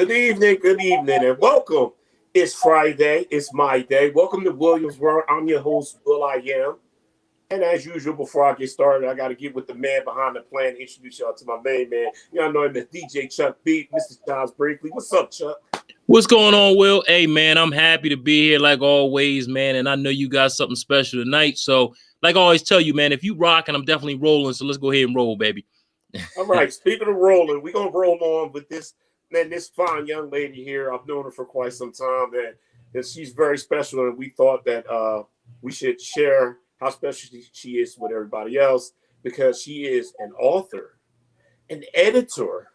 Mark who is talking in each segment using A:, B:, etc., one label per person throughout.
A: good evening, and welcome. It's Friday. It's my day. Welcome to Williams World. I'm your host, Will I Am. And as usual, before I get started, I got to get with the man behind the plan. Introduce y'all to my main man. Y'all know him as DJ Chuck B, Mr. Charles Brinkley. What's up, Chuck?
B: What's going on, Will? Hey, man, I'm happy to be here like always, man. And I know you got something special tonight. So, like I always tell you, man, if you rocking, I'm definitely rolling. So let's go ahead and roll, baby.
A: All right. Speaking of rolling, we're going to roll on with this fine young lady here. I've known her for quite some time, and she's very special. And we thought that we should share how special she is with everybody else because she is an author, an editor,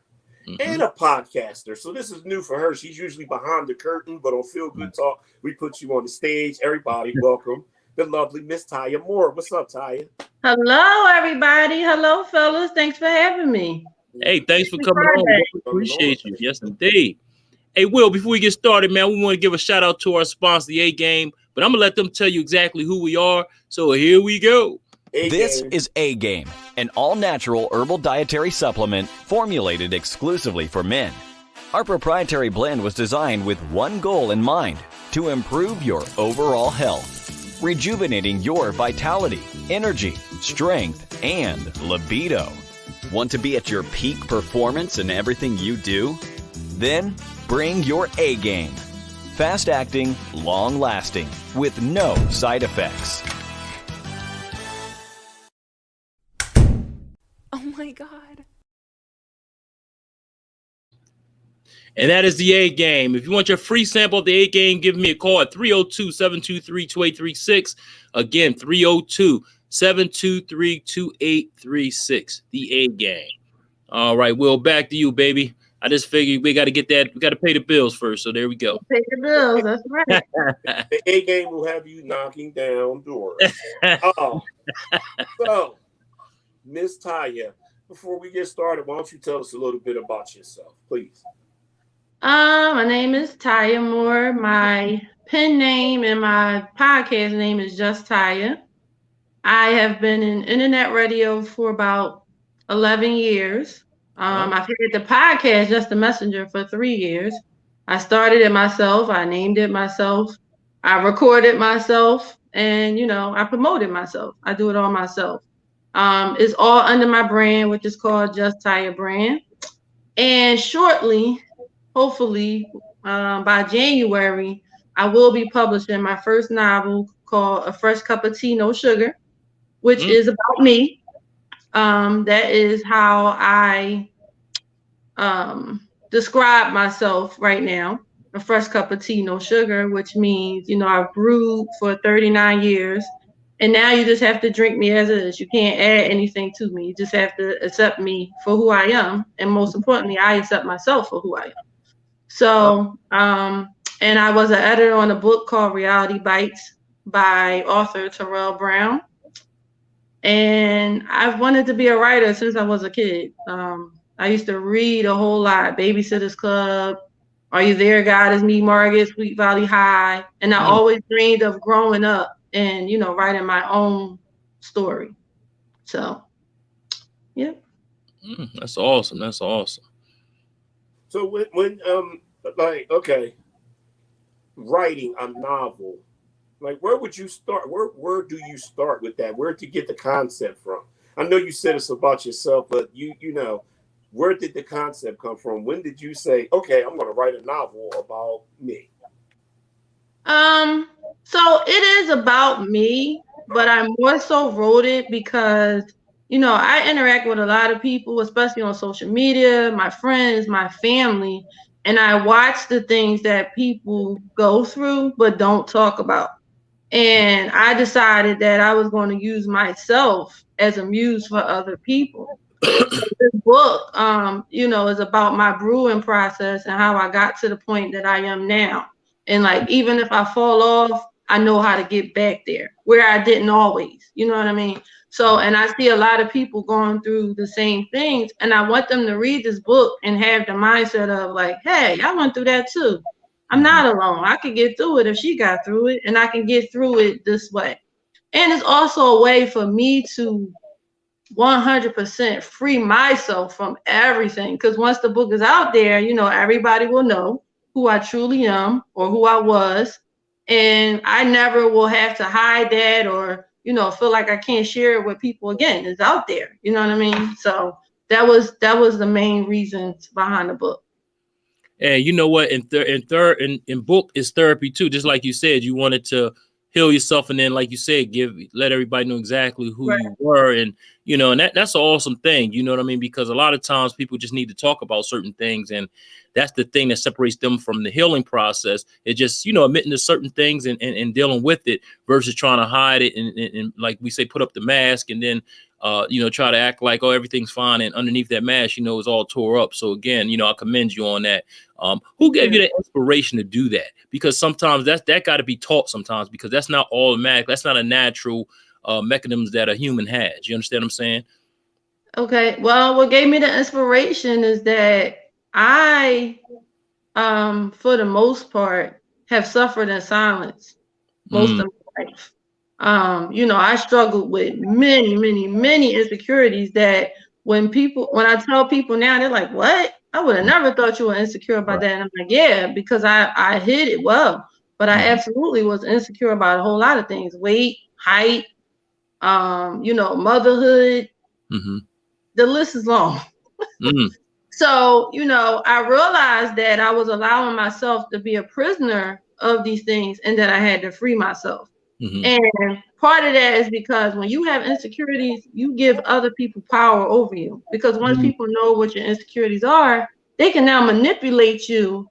A: and a podcaster. So this is new for her. She's usually behind the curtain, but on Feel Good Talk, we put you on the stage. Everybody, welcome the lovely Miss Taya Moore. What's up, Taya?
C: Hello, everybody. Hello, fellas. Thanks for having me.
B: Hey, thanks for coming on. We appreciate you. Yes, indeed. Hey, Will, before we get started, man, we want to give a shout out to our sponsor, the A-Game, but I'm going to let them tell you exactly who we are. So here we go.
D: This is A-Game, an all-natural herbal dietary supplement formulated exclusively for men. Our proprietary blend was designed with one goal in mind, to improve your overall health, rejuvenating your vitality, energy, strength, and libido. Want to be at your peak performance in everything you do? Then bring your A-Game. Fast-acting, long-lasting, with no side effects.
E: Oh my God.
B: And that is the A-Game. If you want your free sample of the A-Game, give me a call at 302-723-2836. Again, 302-723-2836. The A-Game. All right, Will, back to you, baby. I just figured we got to get that. We got to pay the bills first. So there we go.
C: Pay the bills. That's right.
A: The A-Game will have you knocking down doors. So, Miss Taya, before we get started, why don't you tell us a little bit about yourself, please?
C: My name is Taya Moore. My pen name and my podcast name is Just Taya. I have been in internet radio for about 11 years. I've had the podcast Just the Messenger for 3 years. I started it myself. I named it myself. I recorded myself, and I promoted myself. I do it all myself. It's all under my brand, which is called Just Taya Brand. And shortly, hopefully, by January, I will be publishing my first novel called A Fresh Cup of Tea, No Sugar, which is about me. That is how I describe myself right now. A fresh cup of tea, no sugar, which means, I've brewed for 39 years. And now you just have to drink me as is. You can't add anything to me. You just have to accept me for who I am. And most importantly, I accept myself for who I am. So, and I was an editor on a book called Reality Bites by author Terrell Brown. And I've wanted to be a writer since I was a kid. I used to read a whole lot. Babysitter's Club, Are You There, God Is Me, Margaret, Sweet Valley High. And I always dreamed of growing up and, writing my own story. So, yeah.
B: That's awesome. That's awesome.
A: So when writing a novel, where would you start? Where do you start with that? Where did you get the concept from? I know you said it's about yourself, but where did the concept come from? When did you say, okay, I'm going to write a novel about me?
C: So it is about me, but I more so wrote it because, I interact with a lot of people, especially on social media, my friends, my family, and I watch the things that people go through but don't talk about. And I decided that I was going to use myself as a muse for other people. This book, is about my brewing process and how I got to the point that I am now. And even if I fall off, I know how to get back there where I didn't always, you know what I mean? So, and I see a lot of people going through the same things, and I want them to read this book and have the mindset of hey, I went through that too. I'm not alone. I could get through it if she got through it, and I can get through it this way. And it's also a way for me to 100% free myself from everything. Because once the book is out there, you know, everybody will know who I truly am or who I was. And I never will have to hide that or, you know, feel like I can't share it with people again. It's out there. You know what I mean? So that was the main reasons behind the book.
B: And you know what? In book is therapy too. Just like you said, you wanted to heal yourself, and then, like you said, let everybody know exactly who you were, and you know, and that's an awesome thing. You know what I mean? Because a lot of times people just need to talk about certain things, and that's the thing that separates them from the healing process. It's just, you know, admitting to certain things and dealing with it versus trying to hide it and like we say, put up the mask and then you know, try to act like, oh, everything's fine, and underneath that mask, you know, it's all tore up. So again, you know, I commend you on that. Who gave you the inspiration to do that? Because sometimes that got to be taught sometimes, because that's not automatic. That's not a natural mechanism that a human has. You understand what I'm saying?
C: Okay. Well, what gave me the inspiration is that I, for the most part, have suffered in silence most of my life. You know, I struggled with many insecurities that when I tell people now, they're like, what? I would have never thought you were insecure about that. And I'm like, yeah, because I hid it well, but I absolutely was insecure about a whole lot of things: weight, height, you know, motherhood. The list is long. So, you know, I realized that I was allowing myself to be a prisoner of these things and that I had to free myself. And part of that is because when you have insecurities, you give other people power over you. Because once people know what your insecurities are, they can now manipulate you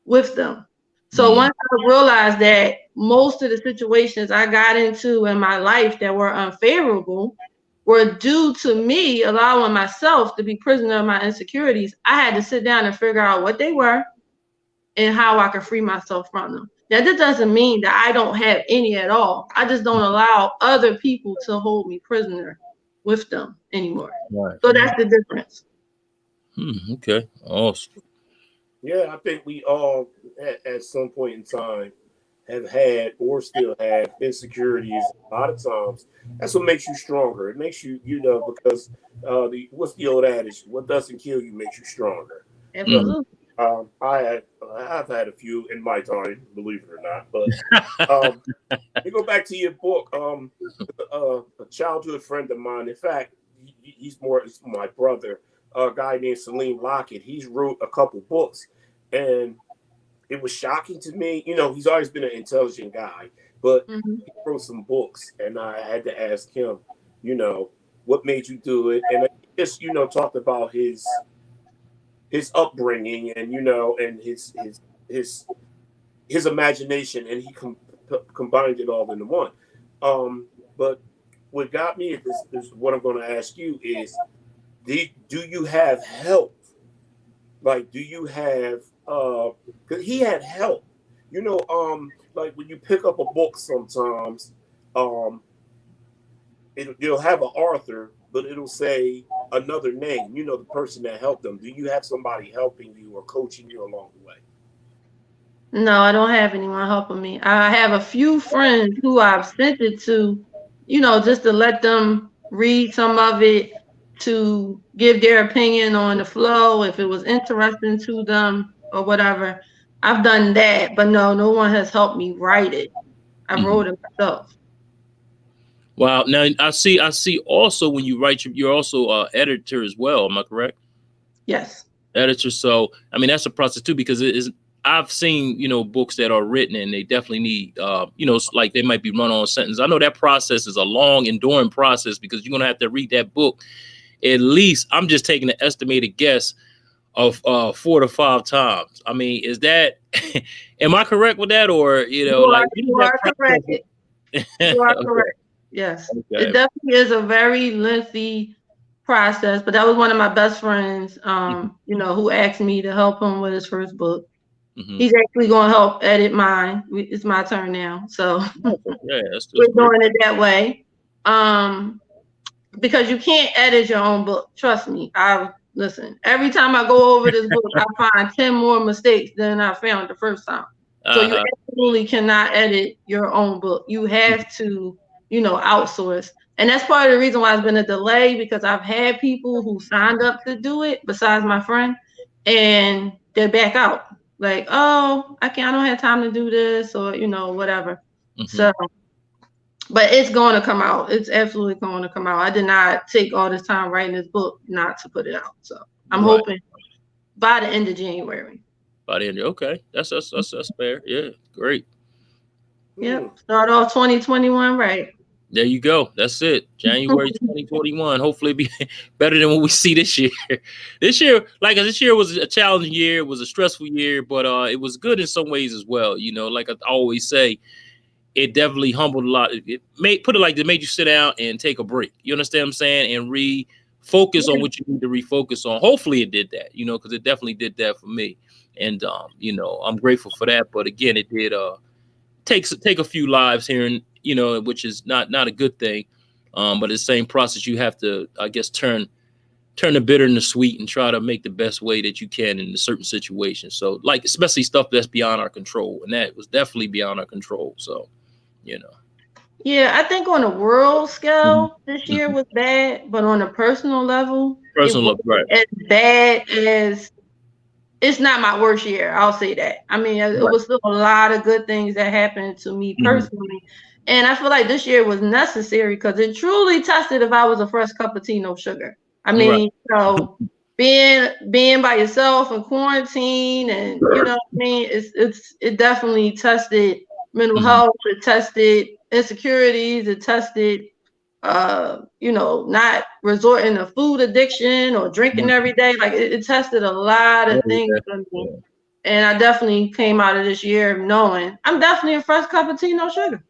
C: with them. So once I realized that most of the situations I got into in my life that were unfavorable were due to me allowing myself to be prisoner of my insecurities, I had to sit down and figure out what they were and how I could free myself from them. Now, that doesn't mean that I don't have any at all. I just don't allow other people to hold me prisoner with them anymore. So that's the difference.
B: Okay. Awesome.
A: Yeah, I think we all at some point in time have had or still have insecurities. A lot of times, that's what makes you stronger. It makes you, you know, because what's the old adage? What doesn't kill you makes you stronger.
C: Absolutely.
A: I've had a few in my time, believe it or not. But you go back to your book. A childhood friend of mine. In fact, he's my brother. A guy named Salim Lockett. He's wrote a couple books, and it was shocking to me. You know, he's always been an intelligent guy, but he wrote some books, and I had to ask him, you know, what made you do it? And he just, you know, talked about his upbringing and, you know, and his imagination, and he combined it all into one. But what got me is what I'm going to ask you is, do you have help? Like, do you have, because he had help, you know, like when you pick up a book sometimes, it'll have an author, but it'll say another name, you know, the person that helped them. Do you have somebody helping you or coaching you along the way?
C: No, I don't have anyone helping me. I have a few friends who I've sent it to, you know, just to let them read some of it, to give their opinion on the flow, if it was interesting to them or whatever. I've done that, but no one has helped me write it. I wrote it myself.
B: Wow. Now I see also when you write, you're also editor as well. Am I correct?
C: Yes.
B: Editor. So, I mean, that's a process too, because I've seen, you know, books that are written and they definitely need, you know, like they might be run on a sentence. I know that process is a long, enduring process, because you're going to have to read that book at least, I'm just taking an estimated guess of 4 to 5 times. I mean, is that, am I correct with that? Or, you know,
C: you are correct. You are correct. Yes. Okay. It definitely is a very lengthy process, but that was one of my best friends, you know, who asked me to help him with his first book. He's actually going to help edit mine. It's my turn now. So that's we're doing it that way. Because you can't edit your own book. Trust me. Listen, every time I go over this book, I find 10 more mistakes than I found the first time. So you absolutely cannot edit your own book. You have to outsource. And that's part of the reason why it's been a delay, because I've had people who signed up to do it besides my friend, and they back out. Like, oh, I don't have time to do this, or, whatever. So, but it's going to come out. It's absolutely going to come out. I did not take all this time writing this book not to put it out. So I'm hoping by the end of January.
B: By the end, okay. That's fair. Yeah, great.
C: Yep. Start off 2021 right.
B: There you go. That's it. January 2021. Hopefully it'll be better than what we see this year. This year was a challenging year. It was a stressful year, but it was good in some ways as well. Like I always say, it definitely humbled a lot. It made you sit down and take a break. You understand what I'm saying? And refocus on what you need to refocus on. Hopefully it did that, because it definitely did that for me. And I'm grateful for that. But again, it did take a few lives here, and which is not a good thing. But the same process, you have to, I guess, turn the bitter into sweet and try to make the best way that you can in a certain situation. So, like, especially stuff that's beyond our control, and that was definitely beyond our control. So,
C: Yeah, I think on a world scale, this year was bad, but on a personal level, it was as bad as. It's not my worst year. I'll say that. I mean, it was still a lot of good things that happened to me personally. And I feel like this year was necessary because it truly tested if I was a fresh cup of tea, no sugar. I mean, being by yourself in quarantine, and what I mean, it definitely tested mental health. It tested insecurities. It tested not resorting to food addiction or drinking every day. Like it tested a lot of things for me. And I definitely came out of this year knowing I'm definitely a fresh cup of tea, no sugar.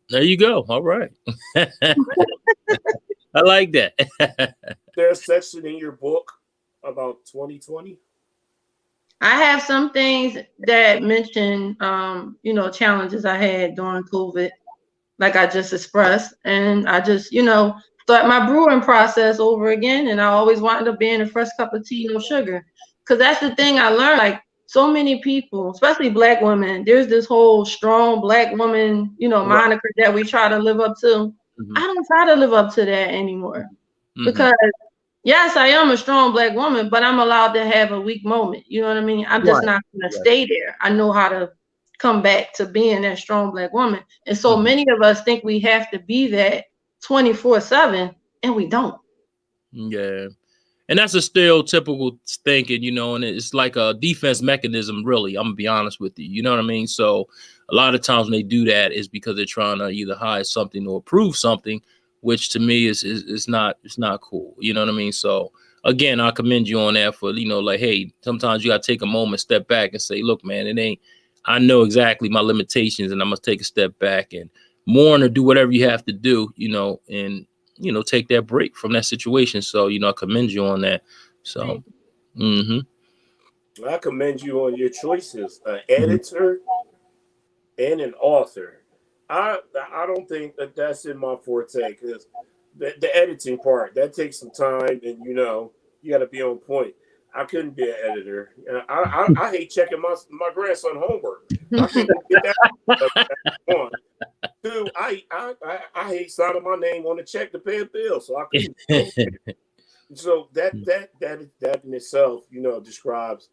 B: There you go. All right. I like that.
A: There's a section in your book about 2020.
C: I have some things that mention, challenges I had during COVID, like I just expressed. And I just, start my brewing process over again. And I always wanted to be in a fresh cup of tea, no sugar. Because that's the thing I learned. Like so many people, especially Black women, there's this whole strong Black woman, moniker that we try to live up to. I don't try to live up to that anymore. Because yes, I am a strong Black woman, but I'm allowed to have a weak moment. You know what I mean? I'm just not going to stay there. I know how to come back to being that strong Black woman. And so many of us think we have to be that 24/7, and we don't.
B: Yeah. And that's a stereotypical thinking, and it's like a defense mechanism, really. I'm gonna be honest with you. You know what I mean? So a lot of times when they do that is because they're trying to either hide something or prove something, which to me is not cool. You know what I mean? So again, I commend you on that for, like, hey, sometimes you gotta take a moment, step back and say, look, man, I know exactly my limitations, and I must take a step back and mourn or do whatever you have to do, and take that break from that situation. So, I commend you on that. So,
A: I commend you on your choices, an editor and an author. I don't think that's in my forte, because the editing part, that takes some time, and you got to be on point. I couldn't be an editor. I hate checking my grandson homework. I can't get that on. Two, I hate signing my name on the check to pay a bill, so I couldn't. So that in itself, describes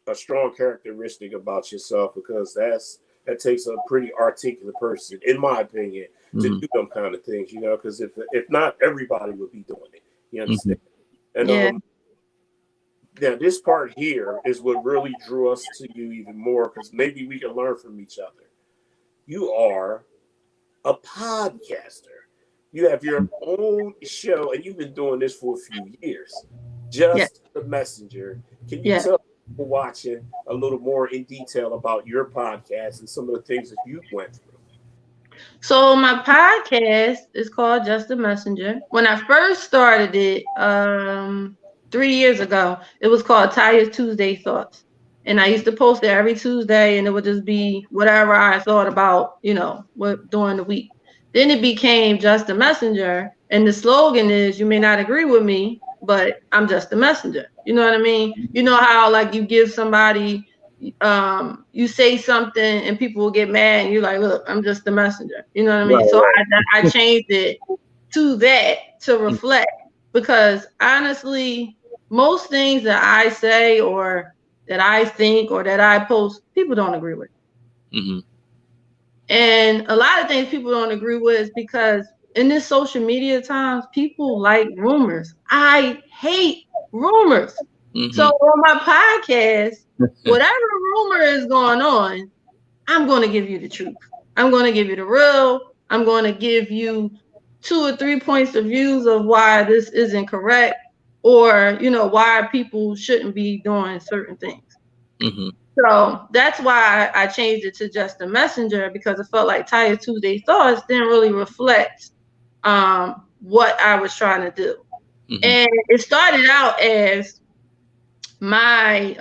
A: a strong characteristic about yourself, because that takes a pretty articulate person, in my opinion, to do them kind of things. Because if not, everybody would be doing it. You understand? And now, this part here is what really drew us to you even more, because maybe we can learn from each other. You are a podcaster. You have your own show, and you've been doing this for a few years. Just the Messenger. Can you tell people watching a little more in detail about your podcast and some of the things that you went through?
C: So my podcast is called Just the Messenger. When I first started it, 3 years ago, it was called Taya's Tuesday Thoughts. And I used to post it every Tuesday, and it would just be whatever I thought about, during the week. Then it became Just the Messenger. And the slogan is, you may not agree with me, but I'm just a messenger. You know what I mean? You know how, like, you give somebody you say something and people will get mad and you're like, look, I'm just the messenger. You know what I mean?
B: Right,
C: So
B: right.
C: I changed it to that to reflect, because honestly, most things that I say or that I think or that I post, people don't agree with.
B: Mm-hmm.
C: And a lot of things people don't agree with is because in this social media times, people like rumors. I hate rumors.
B: Mm-hmm.
C: So on my podcast, whatever rumor is going on, I'm going to give you the truth. I'm going to give you the real. I'm going to give you 2 or 3 points of views of why this isn't correct, or, you know, why people shouldn't be doing certain things.
B: Mm-hmm.
C: So that's why I changed it to just a messenger, because it felt like Taya Tuesday Thoughts didn't really reflect what I was trying to do.
B: Mm-hmm.
C: And it started out as my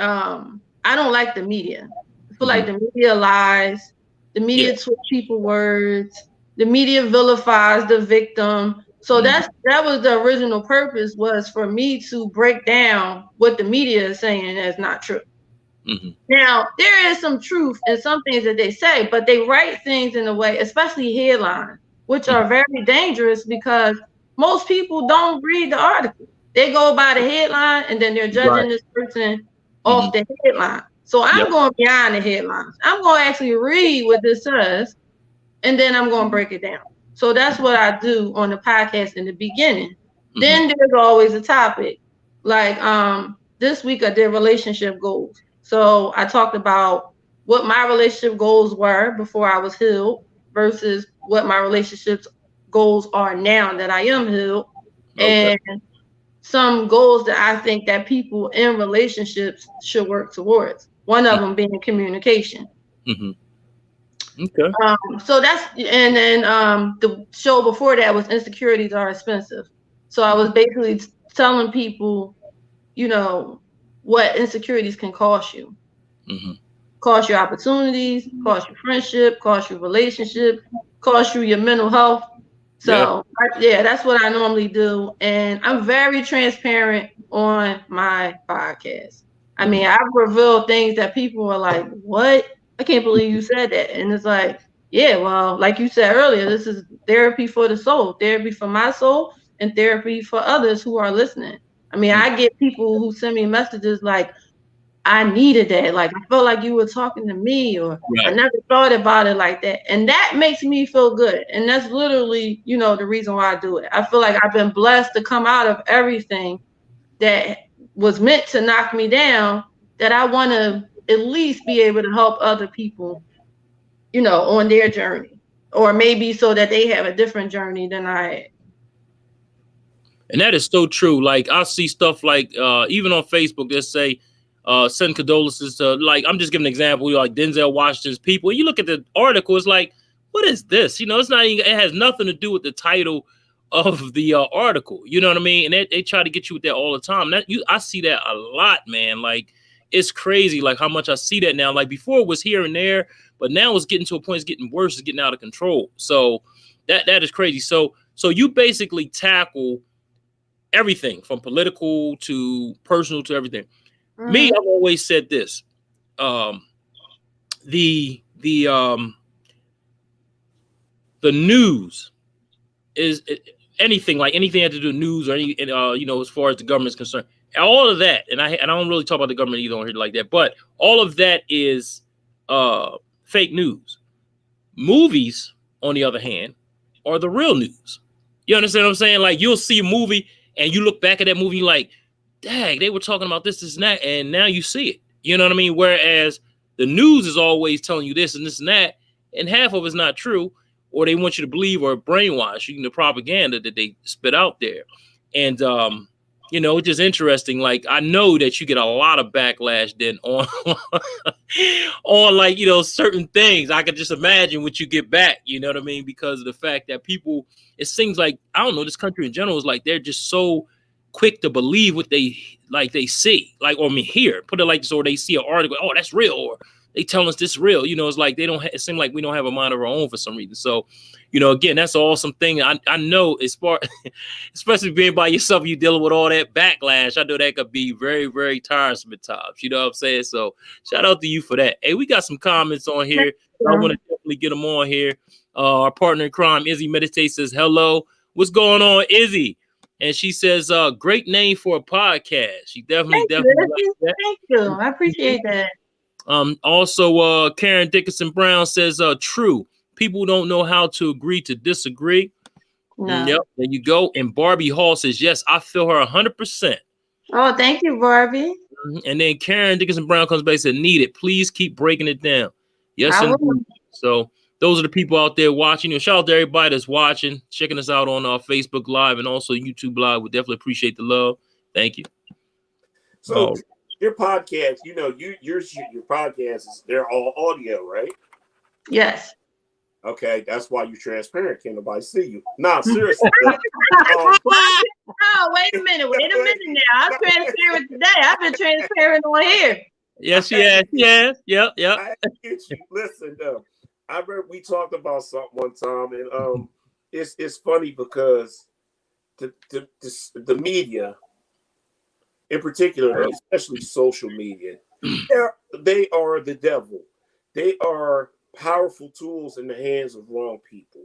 C: I don't like the media. I feel like the media lies, the media twist people words, the media vilifies the victim. So that was the original purpose, was for me to break down what the media is saying as not true.
B: Mm-hmm.
C: Now, there is some truth in some things that they say, but they write things in a way, especially headlines, which are very dangerous, because most people don't read the article. They go by the headline and then they're judging this person off the headline. So I'm going beyond the headlines. I'm going to actually read what this says, and then I'm going to break it down. So that's what I do on the podcast in the beginning. Then there's always a topic. Like this week I did relationship goals. So I talked about what my relationship goals were before I was healed versus what my relationships goals are now that I am healed. And some goals that I think that people in relationships should work towards. One of them being communication.
B: Okay.
C: So that's, and then the show before that was Insecurities Are Expensive. So I was basically telling people, you know, what insecurities can cost you. Cost you opportunities, cost you friendship, cost you relationship, cost you your mental health. So that's what I normally do. And I'm very transparent on my podcast. I mean, I've revealed things that people are like, what? I can't believe you said that. And it's like, yeah, well, like you said earlier, this is therapy for the soul, therapy for my soul, and therapy for others who are listening. I mean, I get people who send me messages like, I needed that. Like, I felt like you were talking to me, or I never thought about it like that. And that makes me feel good. And that's literally, you know, the reason why I do it. I feel like I've been blessed to come out of everything that was meant to knock me down, that I want to at least be able to help other people, you know, on their journey, or maybe so that they have a different journey than I had.
B: And that is so true. Like, I see stuff like even on Facebook, they say send condolences to, like, I'm just giving an example, like Denzel Washington's people. You look at the article, it's like, what is this? You know, it's not even, it has nothing to do with the title of the article. You know what I mean? And they try to get you with that all the time. I see that a lot, man. Like, it's crazy, like how much I see that now. Like, before it was here and there, but now it's getting to a point, it's getting worse, it's getting out of control. So that is crazy. So you basically tackle everything from political to personal to everything. Me, I've always said this. The news is anything that to do with news, or any, you know, as far as the government's concerned, all of that. And I don't really talk about the government either on here like that, but all of that is fake news. Movies, on the other hand, are the real news. You understand what I'm saying? Like, you'll see a movie and you look back at that movie like, dang, they were talking about this, and that, and now you see it. You know what I mean? Whereas the news is always telling you this and this and that, and half of it's not true, or they want you to believe or brainwash you in the propaganda that they spit out there. And you know, it's just interesting. Like, I know that you get a lot of backlash then on on, like, you know, certain things. I could just imagine what you get back, you know what I mean? Because of the fact that people, it seems like, I don't know, this country in general is like, they're just so quick to believe what they see, like, or hear, put it like this, or they see an article, oh, that's real, or they tell us this real. You know, it's like it seems like we don't have a mind of our own for some reason. So, you know, again, that's an awesome thing. I know as far, especially being by yourself, you dealing with all that backlash. I know that could be very, very tiresome at times. You know what I'm saying? So shout out to you for that. Hey, we got some comments on here. I want to definitely get them on here. Our partner in crime, Izzy Meditate, says, hello. What's going on, Izzy? And she says, great name for a podcast. She definitely
C: Thank you. I appreciate that.
B: Also, Karen Dickinson Brown says, true. People don't know how to agree to disagree.
C: No.
B: Yep, there you go. And Barbie Hall says, yes, I feel her 100%.
C: Oh, thank you, Barbie.
B: And then Karen Dickinson Brown comes back and said, need it. Please keep breaking it down. Yes, indeed. So those are the people out there watching. You know, shout out to everybody that's watching, checking us out on our Facebook Live and also YouTube Live. We definitely appreciate the love. Thank you.
A: So your podcast, you know, your podcasts, they're all audio, right?
C: Yes.
A: Okay, that's why you're transparent. Can't nobody see you. Nah, seriously.
C: Oh, wait a minute now. I'm transparent today. I've been transparent on here.
B: Yes, yes. Yep.
A: I get you. Listen, though, I remember we talked about something one time, and it's funny because the media, in particular, especially social media, they are the devil. They are powerful tools in the hands of wrong people,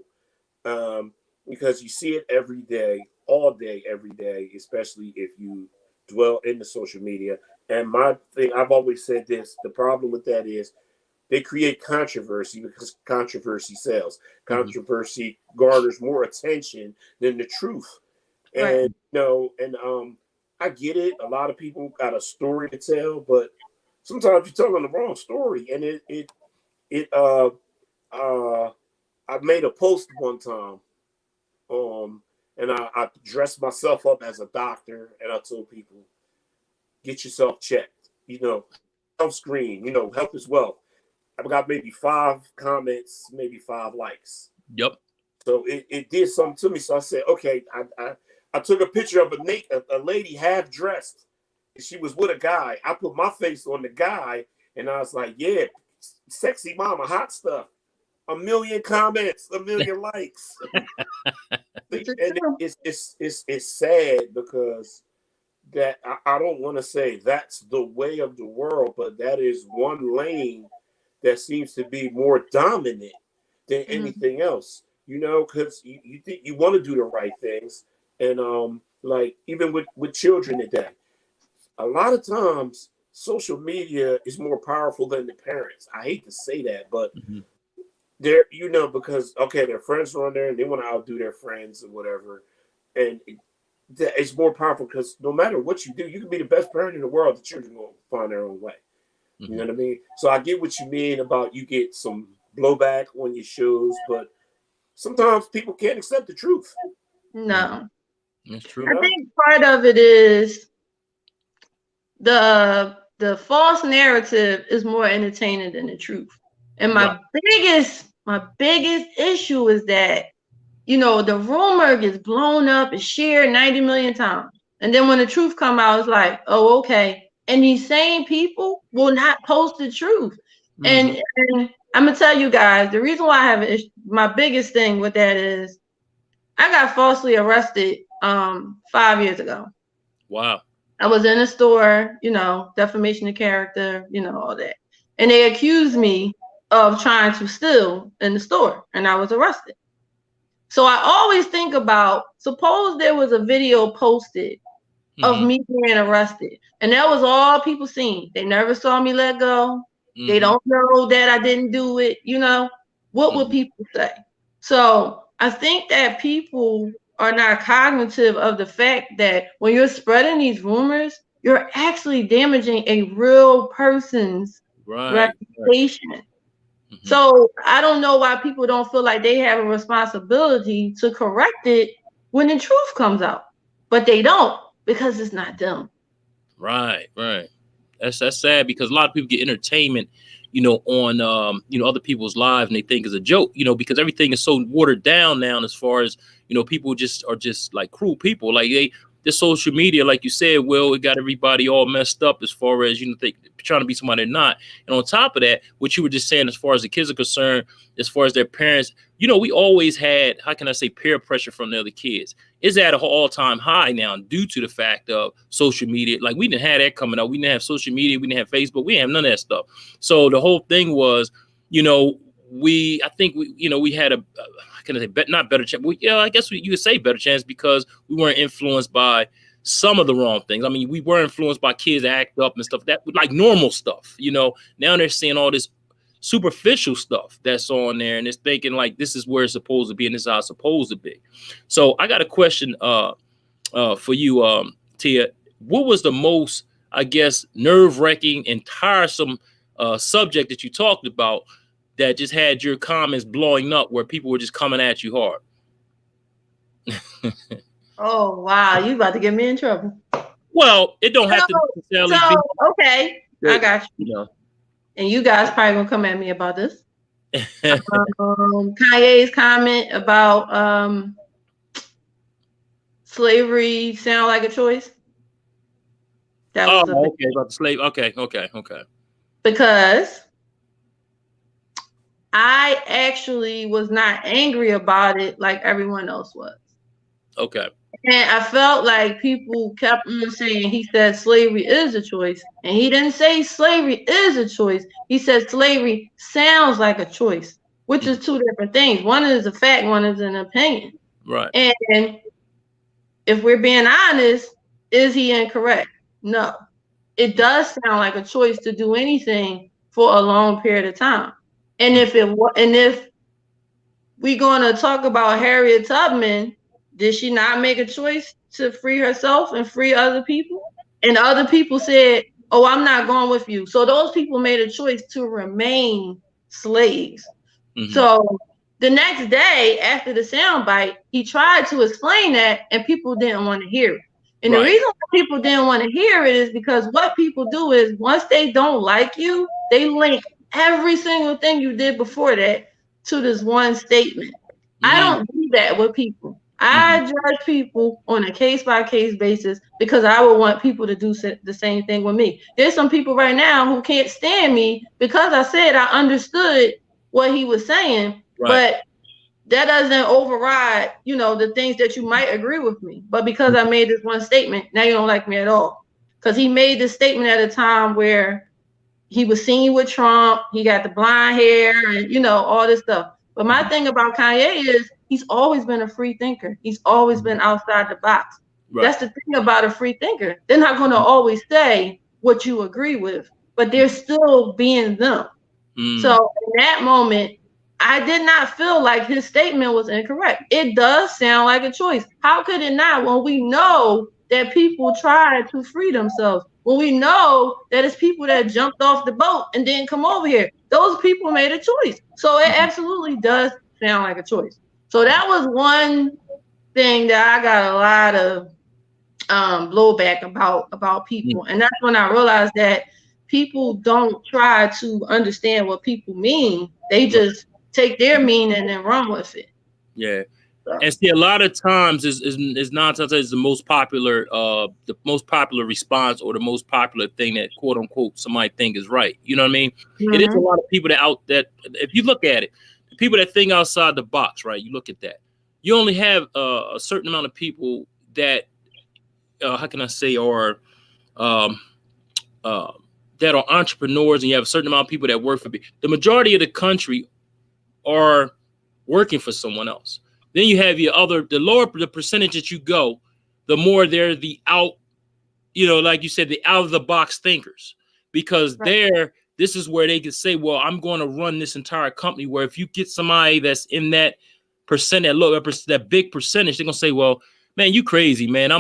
A: because you see it every day, all day, every day, especially if you dwell in the social media. And my thing, I've always said this, the problem with that is they create controversy because controversy sells. Controversy garners more attention than the truth. And, I get it. A lot of people got a story to tell, but sometimes you're telling the wrong story. And I made a post one time, and I dressed myself up as a doctor, and I told people, get yourself checked, self-screen, health is wealth. I've got maybe 5 comments, maybe 5 likes.
B: Yep.
A: So it did something to me. So I said, okay, I took a picture of a lady half dressed. She was with a guy. I put my face on the guy, and I was like, yeah, sexy mama, hot stuff. 1 million comments, 1 million likes. And it's sad because that I don't want to say that's the way of the world, but that is one lane that seems to be more dominant than anything else, because you think you want to do the right things. And like even with children today, a lot of times social media is more powerful than the parents. I hate to say that, but they're, because, okay, their friends are on there and they want to outdo their friends or whatever. And it's more powerful because no matter what you do, you can be the best parent in the world. The children will find their own way. You know what I mean? So I get what you mean about you get some blowback on your shows, but sometimes people can't accept the truth.
C: No.
B: That's true.
C: I think part of it is the false narrative is more entertaining than the truth. And my biggest issue is that, the rumor gets blown up and shared 90 million times. And then when the truth come out, it's like, oh, okay. And these same people will not post the truth. And I'm going to tell you guys, the reason why I have my biggest thing with that is I got falsely arrested 5 years ago.
B: Wow.
C: I was in a store, defamation of character, all that. And they accused me of trying to steal in the store, and I was arrested. So I always think about, suppose there was a video posted of me being arrested, and that was all people seen. They never saw me let go. They don't know that I didn't do it. What would people say? So I think that people are not cognitive of the fact that when you're spreading these rumors, you're actually damaging a real person's reputation. So I don't know why people don't feel like they have a responsibility to correct it when the truth comes out, but they don't because it's not them.
B: Right. That's sad because a lot of people get entertainment, on other people's lives and they think it's a joke, because everything is so watered down now as far as people are just like cruel people. Like the social media, like you said, Will, it got everybody all messed up as far as, they trying to be somebody they're not. And on top of that, what you were just saying, as far as the kids are concerned, as far as their parents, we always had, how can I say, peer pressure from the other kids. It's at an all-time high now due to the fact of social media. Like, we didn't have that coming up. We didn't have social media. We didn't have Facebook. We didn't have none of that stuff. So the whole thing was, we had a, how can I say, not better chance. Well, yeah, I guess you would say better chance because we weren't influenced by some of the wrong things. I mean, we were influenced by kids that act up and stuff, that like normal stuff. Now they're seeing all this superficial stuff that's on there, and it's thinking like this is where it's supposed to be and this is how it's supposed to be. So I got a question for you, Tia. What was the most, I guess, nerve-wracking and tiresome subject that you talked about that just had your comments blowing up, where people were just coming at you hard?
C: Oh, wow. You about to get me in trouble.
B: Well, it don't have to necessarily be.
C: Okay. I got you. And you guys probably going to come at me about this. Kanye's comment about slavery sound like a choice. That was
B: okay. About the slave. Okay.
C: Because I actually was not angry about it like everyone else was.
B: Okay.
C: And I felt like people kept on saying he said slavery is a choice. And he didn't say slavery is a choice. He said slavery sounds like a choice, which is two different things. One is a fact, one is an opinion.
B: Right.
C: And if we're being honest, is he incorrect? No. It does sound like a choice to do anything for a long period of time. And if we're going to talk about Harriet Tubman, did she not make a choice to free herself and free other people? And other people said, oh, I'm not going with you. So those people made a choice to remain slaves. Mm-hmm. So the next day after the soundbite, he tried to explain that and people didn't want to hear it. And the reason why people didn't want to hear it is because what people do is once they don't like you, they link every single thing you did before that to this one statement. Mm-hmm. I don't do that with people. I judge people on a case-by-case basis because I would want people to do the same thing with me. There's some people right now who can't stand me because I said I understood what he was saying, but that doesn't override, the things that you might agree with me. But because I made this one statement, now you don't like me at all. Because he made this statement at a time where he was seen with Trump, he got the blonde hair and, all this stuff. But my thing about Kanye is he's always been a free thinker. He's always been outside the box. Right. That's the thing about a free thinker. They're not going to always say what you agree with, but they're still being them. So in that moment, I did not feel like his statement was incorrect. It does sound like a choice. How could it not when we know that people tried to free themselves? When we know that it's people that jumped off the boat and didn't come over here. Those people made a choice. So it absolutely does sound like a choice. So that was one thing that I got a lot of blowback about people. And that's when I realized that people don't try to understand what people mean. They just take their meaning and run with it.
B: Yeah. And see, a lot of times is 9 times is the most popular response or the most popular thing that quote unquote somebody think is right. You know what I mean? Mm-hmm. It is a lot of people that if you look at it, the people that think outside the box, right? You look at that. You only have a certain amount of people that how can I say are that are entrepreneurs, and you have a certain amount of people that work for the majority of the country are working for someone else. Then you have the lower the percentage that you go, the more they're the out, like you said, the out of the box thinkers, because this is where they can say, well, I'm going to run this entire company, where if you get somebody that's in that percent, that big percentage, they're going to say, well, man, you crazy, man.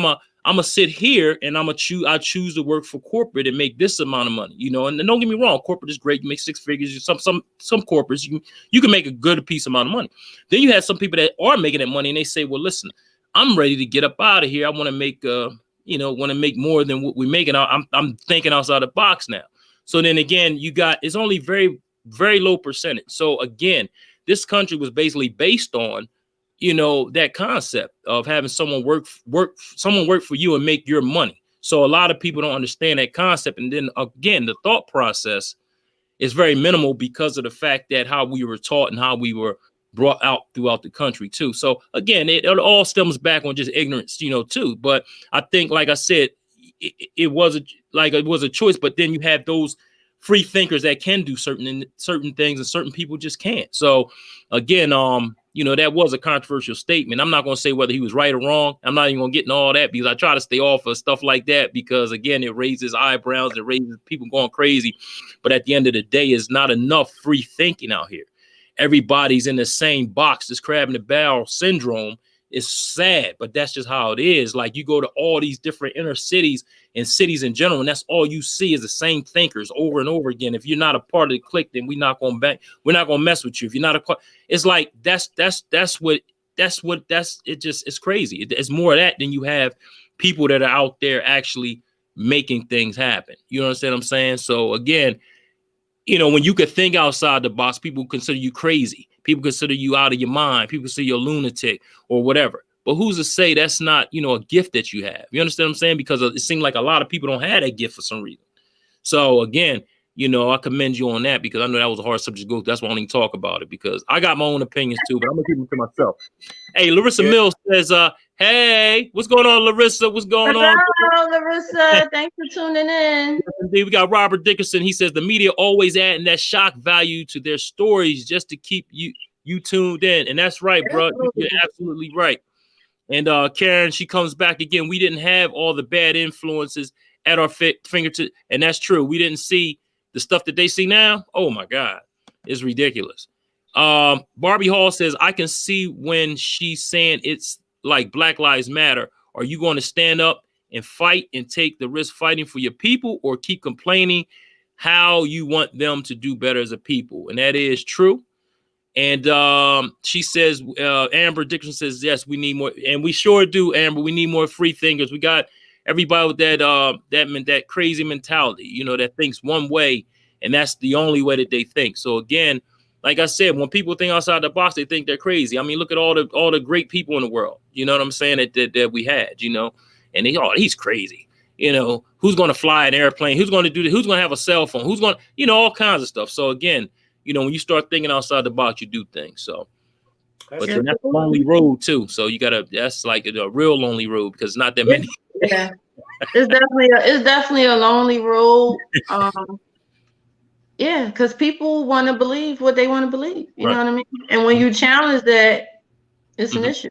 B: I'm gonna sit here and I choose to work for corporate and make this amount of money, and don't get me wrong, corporate is great. You make six figures. Some corporates, you can make a good piece amount of money. Then you have some people that are making that money and they say, well, listen, I'm ready to get up out of here. I want to make, more than what we're making. I'm thinking outside the box now. So then again, it's only very, very low percentage. So again, this country was basically based on, you know, that concept of having someone work for you and make your money. So a lot of people don't understand that concept. And then again, the thought process is very minimal because of the fact that how we were taught and how we were brought out throughout the country too. So again, it all stems back on just ignorance, you know, too. But I think, like I said, it was a choice, but then you have those free thinkers that can do certain things and certain people just can't. So again, you know, that was a controversial statement. I'm not going to say whether he was right or wrong. I'm not even going to get into all that because I try to stay off of stuff like that because, again, it raises eyebrows, it raises people going crazy. But at the end of the day, it's not enough free thinking out here. Everybody's in the same box. This crab in the barrel syndrome is sad, but that's just how it is. Like, you go to all these different inner cities and cities in general, and that's all you see is the same thinkers over and over again. If you're not a part of the clique, then we're not going to mess with you. If you're not a part, it's like it's crazy. It's more of that than you have people that are out there actually making things happen. You understand what I'm saying? So again, you know, when you could think outside the box, people consider you crazy. People consider you out of your mind. People consider you a lunatic or whatever. But who's to say that's not, you know, a gift that you have? You understand what I'm saying? Because it seems like a lot of people don't have that gift for some reason. So again, you know, I commend you on that because I know that was a hard subject to go through. That's why I don't even talk about it because I got my own opinions too, but I'm gonna keep them to myself. Hey, Larissa Mills says, hey, what's going on, Larissa? What's going on?
C: Hello, Larissa. Thanks for tuning in.
B: Yes, indeed. We got Robert Dickerson. He says the media always adding that shock value to their stories just to keep you tuned in. And that's right, bro. You're absolutely right. And Karen, she comes back again. We didn't have all the bad influences at our fingertips. And that's true. We didn't see the stuff that they see now. Oh, my God. It's ridiculous. Barbie Hall says, I can see when she's saying it's like Black Lives Matter. Are you going to stand up and fight and take the risk fighting for your people or keep complaining how you want them to do better as a people? And that is true. And she says, Amber Dixon says, yes, we need more. And we sure do, Amber. We need more free thinkers. We got everybody with that crazy mentality, you know, that thinks one way and that's the only way that they think. So again, like I said, when people think outside the box, they think they're crazy. I mean, look at all the great people in the world. You know what I'm saying? That we had, you know, and he's crazy. You know, who's going to fly an airplane? Who's going to do that? Who's going to have a cell phone? Who's going to, you know, all kinds of stuff. So again, you know, when you start thinking outside the box, you do things. So, but then that's a lonely road too. So that's like a real lonely road because it's not that many.
C: Yeah, it's definitely a lonely road. Yeah, because people want to believe what they want to believe. You know what I mean? And when you challenge that, it's an issue.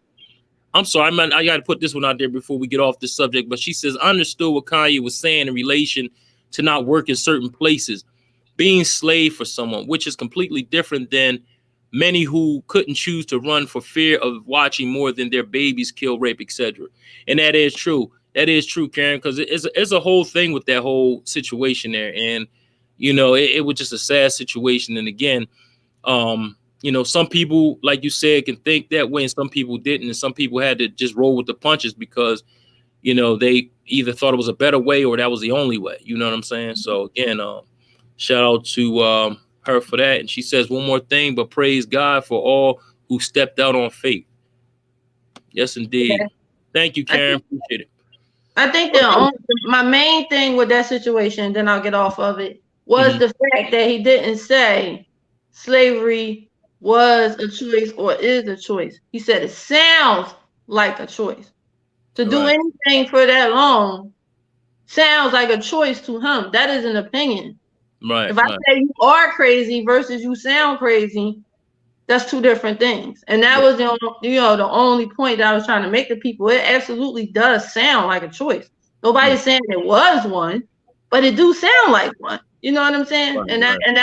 B: I'm sorry, I got to put this one out there before we get off this subject. But she says, I understood what Kanye was saying in relation to not work in certain places, being slave for someone, which is completely different than many who couldn't choose to run for fear of watching more than their babies killed, rape, etc. And that is true. That is true, Karen, because it's a whole thing with that whole situation there. And you know, it was just a sad situation. And again, you know, some people, like you said, can think that way and some people didn't. And some people had to just roll with the punches because, you know, they either thought it was a better way or that was the only way. You know what I'm saying? So again, shout out to her for that. And she says one more thing, but praise God for all who stepped out on faith. Yes, indeed. Yeah. Thank you, Karen. Appreciate it.
C: I think my main thing with that situation, then I'll get off of it, was the fact that he didn't say slavery was a choice or is a choice. He said it sounds like a choice. To do anything for that long sounds like a choice to him. That is an opinion.
B: Right.
C: If I say you are crazy versus you sound crazy, that's two different things. And that was the only point that I was trying to make to people. It absolutely does sound like a choice. Nobody's saying it was one, but it do sound like one. You know what I'm saying? Right, and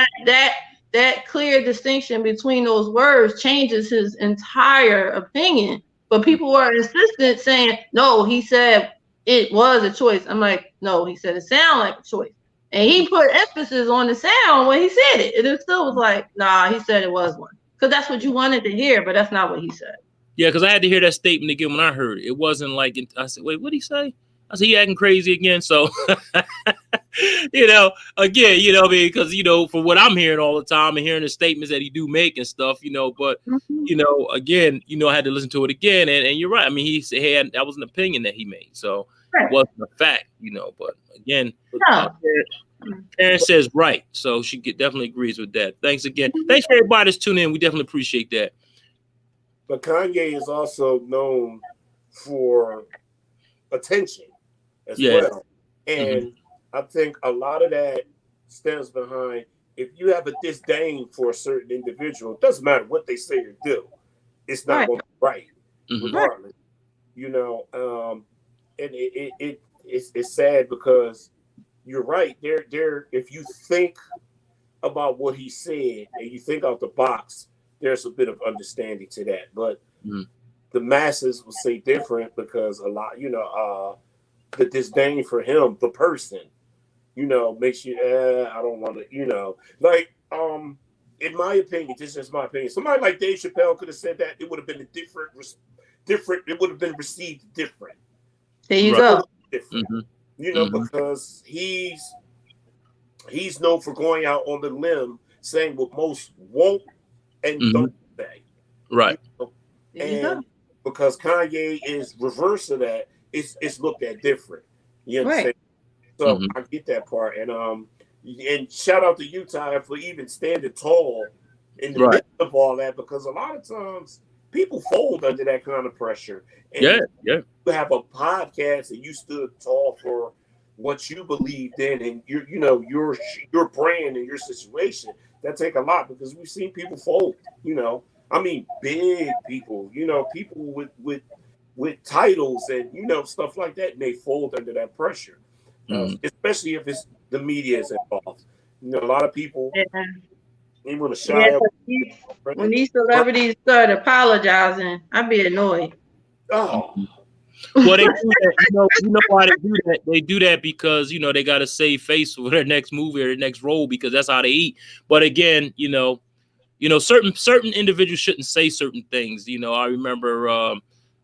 C: that clear distinction between those words changes his entire opinion. But people are insistent saying, no, he said it was a choice. I'm like, no, he said it sounded like a choice. And he put emphasis on the sound when he said it. And it still was like, nah, he said it was one. Because that's what you wanted to hear, but that's not what he said.
B: Yeah, because I had to hear that statement again when I heard it. It wasn't like, I said, wait, what'd he say? I said, he acting crazy again. So Again, I mean, because from what I'm hearing all the time and hearing the statements that he do make and stuff, but again, I had to listen to it again, and you're right. I mean, he said that was an opinion that he made, so it wasn't a fact, But again, Karen says right, so she definitely agrees with that. Thanks again. Thanks for everybody that's tuning in. We definitely appreciate that.
A: But Kanye is also known for attention as well, and I think a lot of that stems behind if you have a disdain for a certain individual. It doesn't matter what they say or do; it's not going to be right, regardless. And it's sad because you're right. There. If you think about what he said and you think out the box, there's a bit of understanding to that. But the masses will say different because a lot, the disdain for him, the person, makes you, I don't want to, in my opinion, this is my opinion. Somebody like Dave Chappelle could have said that. It would have been different. It would have been received different.
C: There you go.
A: Different, because he's known for going out on the limb, saying what most won't and don't say.
B: Right.
A: And because Kanye is reverse of that, it's looked at different. You understand? So I get that part. And shout out to you, Taya, for even standing tall in the midst of all that, because a lot of times people fold under that kind of pressure. And you have a podcast and you stood tall for what you believed in and your brand and your situation. That take a lot because we've seen people fold, I mean, big people, people with titles and, stuff like that, and they fold under that pressure, especially if it's the media is involved. A lot of people, they want to shy away.
C: When these celebrities start apologizing, I'd be annoyed.
A: Oh.
B: Well, they do that. You know why they do that? They do that because they got to save face for their next movie or their next role because that's how they eat. But again, certain individuals shouldn't say certain things. I remember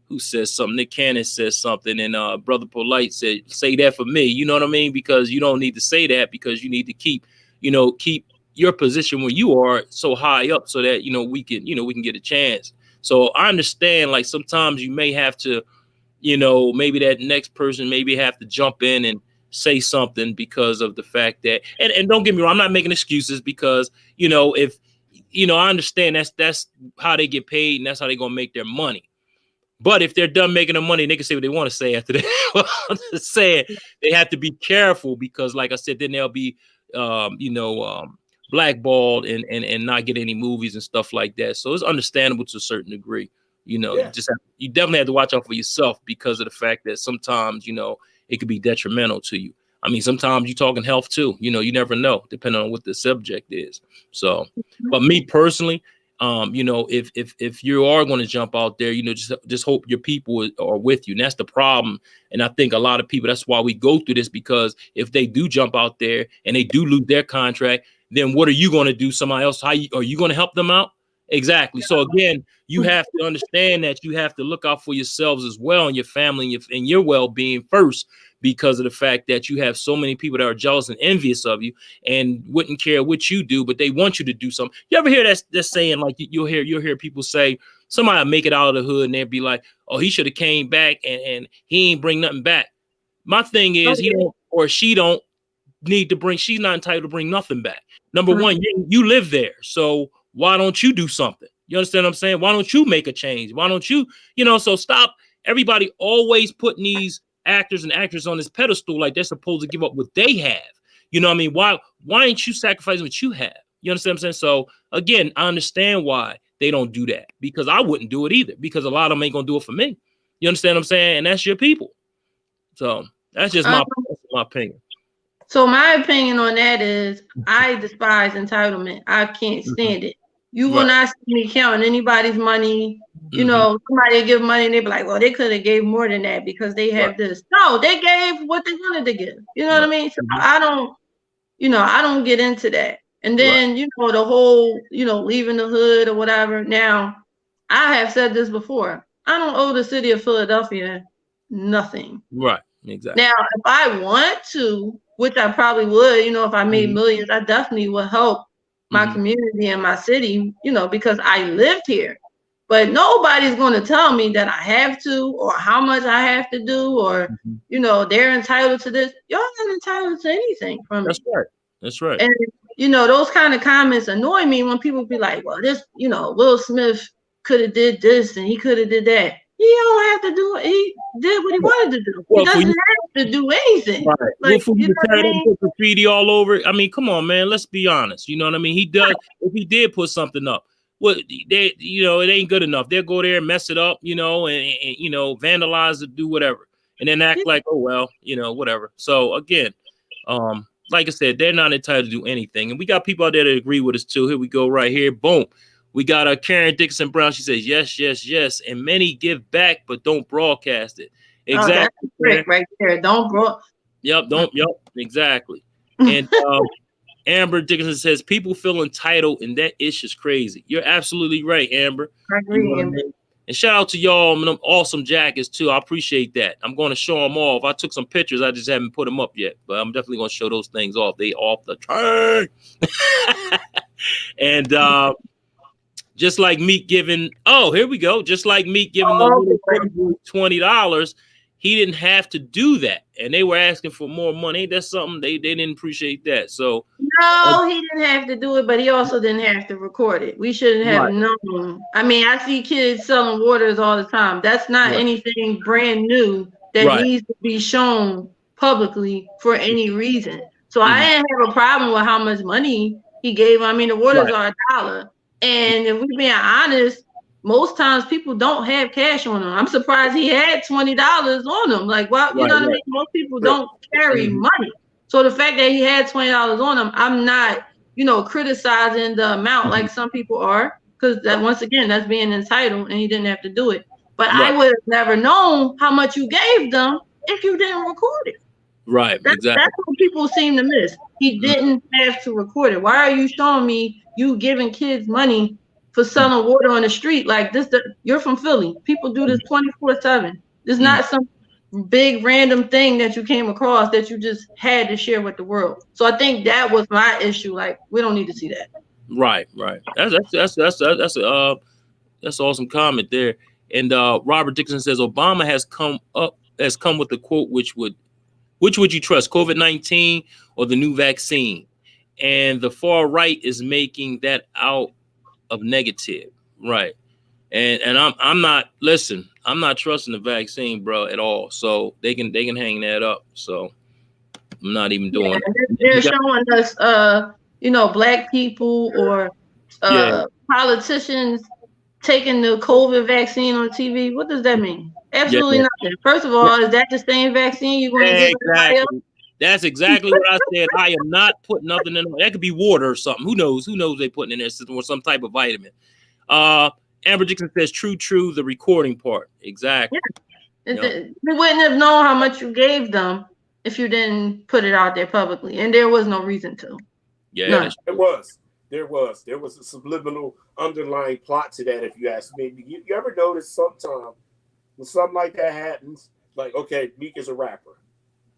B: who says something. Nick Cannon says something, and Brother Polite said, "Say that for me." You know what I mean? Because you don't need to say that because you need to keep your position where you are so high up so that we can get a chance. So I understand. Like sometimes you may have to. Maybe that next person maybe have to jump in and say something because of the fact that, and don't get me wrong, I'm not making excuses because, if, I understand that's how they get paid and that's how they're going to make their money. But if they're done making the money, they can say what they want to say after that. I'm just saying they have to be careful because, like I said, then they'll be, blackballed and not get any movies and stuff like that. So it's understandable to a certain degree. You definitely have to watch out for yourself because of the fact that sometimes, it could be detrimental to you. I mean, sometimes you're talking health too, you never know depending on what the subject is. So, but me personally, if you are going to jump out there, just hope your people are with you. And that's the problem. And I think a lot of people, that's why we go through this, because if they do jump out there and they do lose their contract, then what are you going to do? Somebody else, are you going to help them out? Exactly. So again, you have to understand that you have to look out for yourselves as well and your family and your well-being first, because of the fact that you have so many people that are jealous and envious of you and wouldn't care what you do, but they want you to do something. You ever hear that saying, like you'll hear people say, somebody make it out of the hood and they'll be like, oh, he should have came back and he ain't bring nothing back. My thing is he don't or she don't need to bring, she's not entitled to bring nothing back. Number one, you live there. So why don't you do something? You understand what I'm saying? Why don't you make a change? Why don't you, so stop everybody always putting these actors and actresses on this pedestal like they're supposed to give up what they have. You know what I mean? Why ain't you sacrificing what you have? You understand what I'm saying? So again, I understand why they don't do that, because I wouldn't do it either, because a lot of them ain't gonna do it for me. You understand what I'm saying? And that's your people. So that's just my opinion.
C: So my opinion on that is I despise entitlement. I can't stand it. You will not see me counting anybody's money. Somebody give money and they be like, well, they could have gave more than that because they have this. No, they gave what they wanted to give. You know what I mean? So I don't get into that. And then, the whole, leaving the hood or whatever. Now, I have said this before. I don't owe the city of Philadelphia nothing.
B: Right. Exactly.
C: Now, if I want to, which I probably would, if I made millions, I definitely would help my community and my city, because I lived here. But nobody's going to tell me that I have to, or how much I have to do, or they're entitled to this. Y'all not entitled to anything from me.
B: That's right. That's right.
C: And those kind of comments annoy me when people be like, "Well, this, Will Smith could have did this and he could have did that." He don't have to do it. He did what he wanted to do. He doesn't have to do anything.
B: Right.
C: Like,
B: Well, put graffiti all over. I mean, come on, man. Let's be honest. You know what I mean? He does. If he did put something up, well, they, it ain't good enough. They'll go there and mess it up, and vandalize it, do whatever, and then act like, oh well, whatever. So again, like I said, they're not entitled to do anything, and we got people out there that agree with us too. Here we go, right here, boom. We got Karen Dixon Brown. She says yes, yes, yes, and many give back, but don't broadcast it. Exactly.
C: Oh, right there. Don't
B: Yep. Exactly. And Amber Dickinson says people feel entitled, and that is just crazy. You're absolutely right, Amber.
C: I agree.
B: And shout out to y'all and them awesome jackets too. I appreciate that. I'm going to show them off. I took some pictures. I just haven't put them up yet, but I'm definitely going to show those things off. They off the train. And just like Meek giving, here we go. Just like Meek giving the little $20, he didn't have to do that, and they were asking for more money. That's something they didn't appreciate that. So
C: no, he didn't have to do it, but he also didn't have to record it. We shouldn't have known. I mean, I see kids selling waters all the time. That's not anything brand new that needs to be shown publicly for any reason. So I didn't have a problem with how much money he gave. I mean, the waters are $1. And if we're being honest, most times people don't have cash on them. I'm surprised he had $20 on him. Like, well, you know what I mean? Most people don't carry money. So the fact that he had $20 on him, I'm not, criticizing the amount like some people are, because that, once again, that's being entitled, and he didn't have to do it. But I would have never known how much you gave them if you didn't record it.
B: Right, exactly.
C: That's what people seem to miss. He didn't have to record it. Why are you showing me you giving kids money for selling water on the street? Like this, you're from Philly. People do this 24/7. It's not some big random thing that you came across that you just had to share with the world. So I think that was my issue. Like, we don't need to see that.
B: Right. That's awesome comment there. And Robert Dixon says Obama has come with the quote, which would you trust, COVID-19 or the new vaccine? And the far right is making that out of negative, right? And I'm not trusting the vaccine, bro, at all. So they can hang that up. So I'm not even doing it.
C: They're showing us black people or politicians taking the COVID vaccine on TV. What does that mean? Absolutely nothing. First of all, is that the same vaccine you're going to get?
B: Exactly. That's exactly what I said. I am not putting nothing in. That could be water or something. Who knows? They putting in their system or some type of vitamin. Amber Dixon says, true, the recording part. Exactly.
C: Yeah. We wouldn't have known how much you gave them if you didn't put it out there publicly. And there was no reason to.
B: Yeah.
A: There was a subliminal underlying plot to that, if you ask me. You ever notice sometime when something like that happens, like, okay, Meek is a rapper.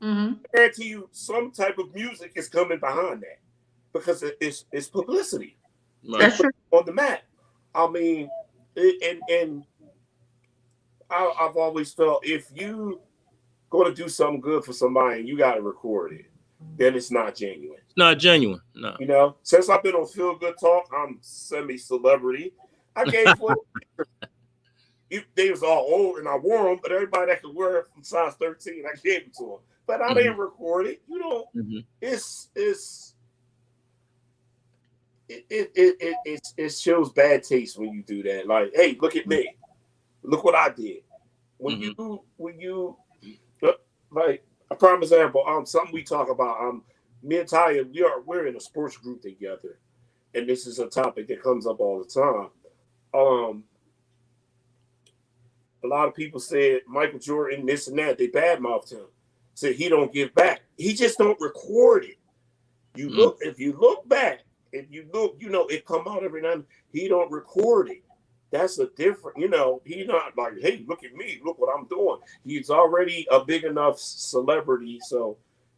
A: I guarantee you some type of music is coming behind that because it's publicity.
C: That's true.
A: On the map. I mean, and I've always felt if you going to do something good for somebody and you got to record it, then it's not genuine.
B: It's not genuine. No.
A: Since I've been on Feel Good Talk, I'm semi-celebrity. I gave one. They was all old and I wore them, but everybody that could wear it from size 13, I gave it to them. But I didn't record it. It shows bad taste when you do that. Like, hey, look at me. Look what I did. When you like a prime example, something we talk about, me and Taya, we're in a sports group together, and this is a topic that comes up all the time. A lot of people said Michael Jordan, this and that, they badmouthed him. Said he don't give back. He just don't record it. If you look back, if you look, it come out every now and then. He don't record it. that's a different, he's not like, hey, look at me, look what I'm doing. He's already a big enough celebrity, so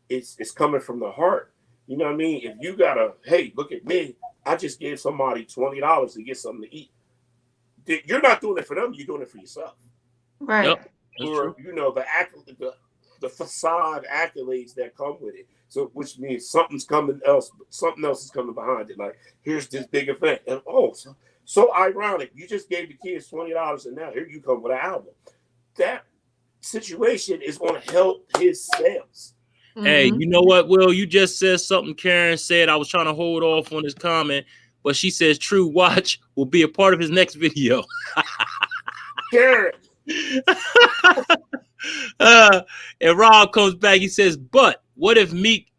A: it's coming from the heart. You know what I mean? If you gotta, hey, look at me, I just gave somebody $20 to get something to eat. You're not doing it for them, you're doing it for yourself.
C: Right.
B: Yep,
A: Or, the facade accolades that come with it. So, which means something else is coming behind it. Like, here's this big event. And so ironic. You just gave the kids $20 and now here you come with an album. That situation is going to help his sales.
B: Hey, you know what, Will? You just said something Karen said. I was trying to hold off on this comment, but she says True Watch will be a part of his next video.
A: Karen.
B: And Rob comes back. He says, but what if Meek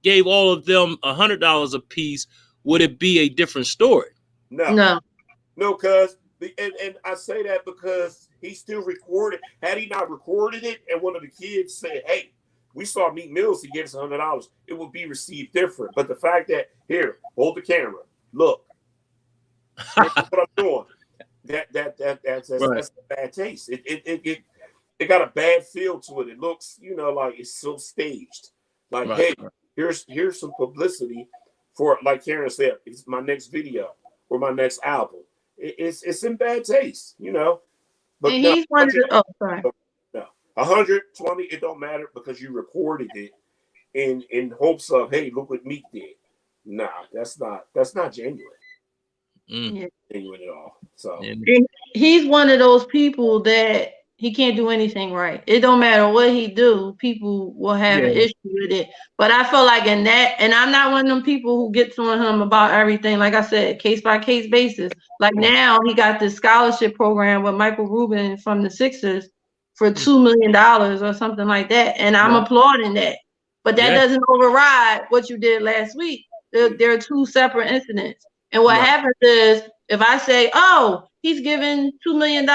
B: gave all of them $100 a piece? Would it be a different story?
A: No, cuz, and I say that because he still recorded. Had he not recorded it and one of the kids said, hey, we saw Meek Mills, he gave us $100, it would be received different. But the fact that, here, hold the camera, look, what I'm doing, that's a bad taste. It got a bad feel to it. It looks, like it's so staged. Like, hey, here's some publicity for, like Karen said, it's my next video or my next album. It's in bad taste, But
C: and he's one of the, sorry.
A: No, 120, it don't matter because you recorded it in hopes of, hey, look what Meek did. Nah, that's not genuine. Genuine at all. So
C: he's one of those people that he can't do anything right. It don't matter what he do, people will have an issue with it. But I feel like in that, and I'm not one of them people who gets on him about everything. Like I said, case by case basis. Like now he got this scholarship program with Michael Rubin from the Sixers for $2 million or something like that. And I'm applauding that. But that doesn't override what you did last week. There are two separate incidents. And what happens is, if I say, oh, he's giving $2 million,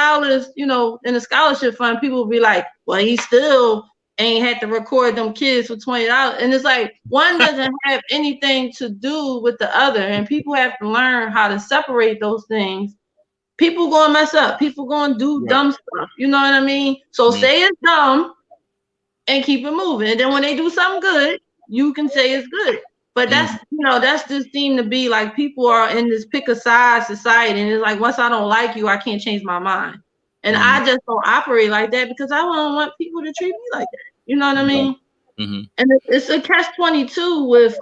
C: in a scholarship fund, people will be like, well, he still ain't had to record them kids for $20. And it's like, one doesn't have anything to do with the other. And people have to learn how to separate those things. People gonna mess up. People gonna do dumb stuff. You know what I mean? So say it's dumb and keep it moving. And then when they do something good, you can say it's good. But that's just seem to be like people are in this pick a side society. And it's like, once I don't like you, I can't change my mind. And I just don't operate like that because I don't want people to treat me like that. You know what I mean? And it's a catch-22 with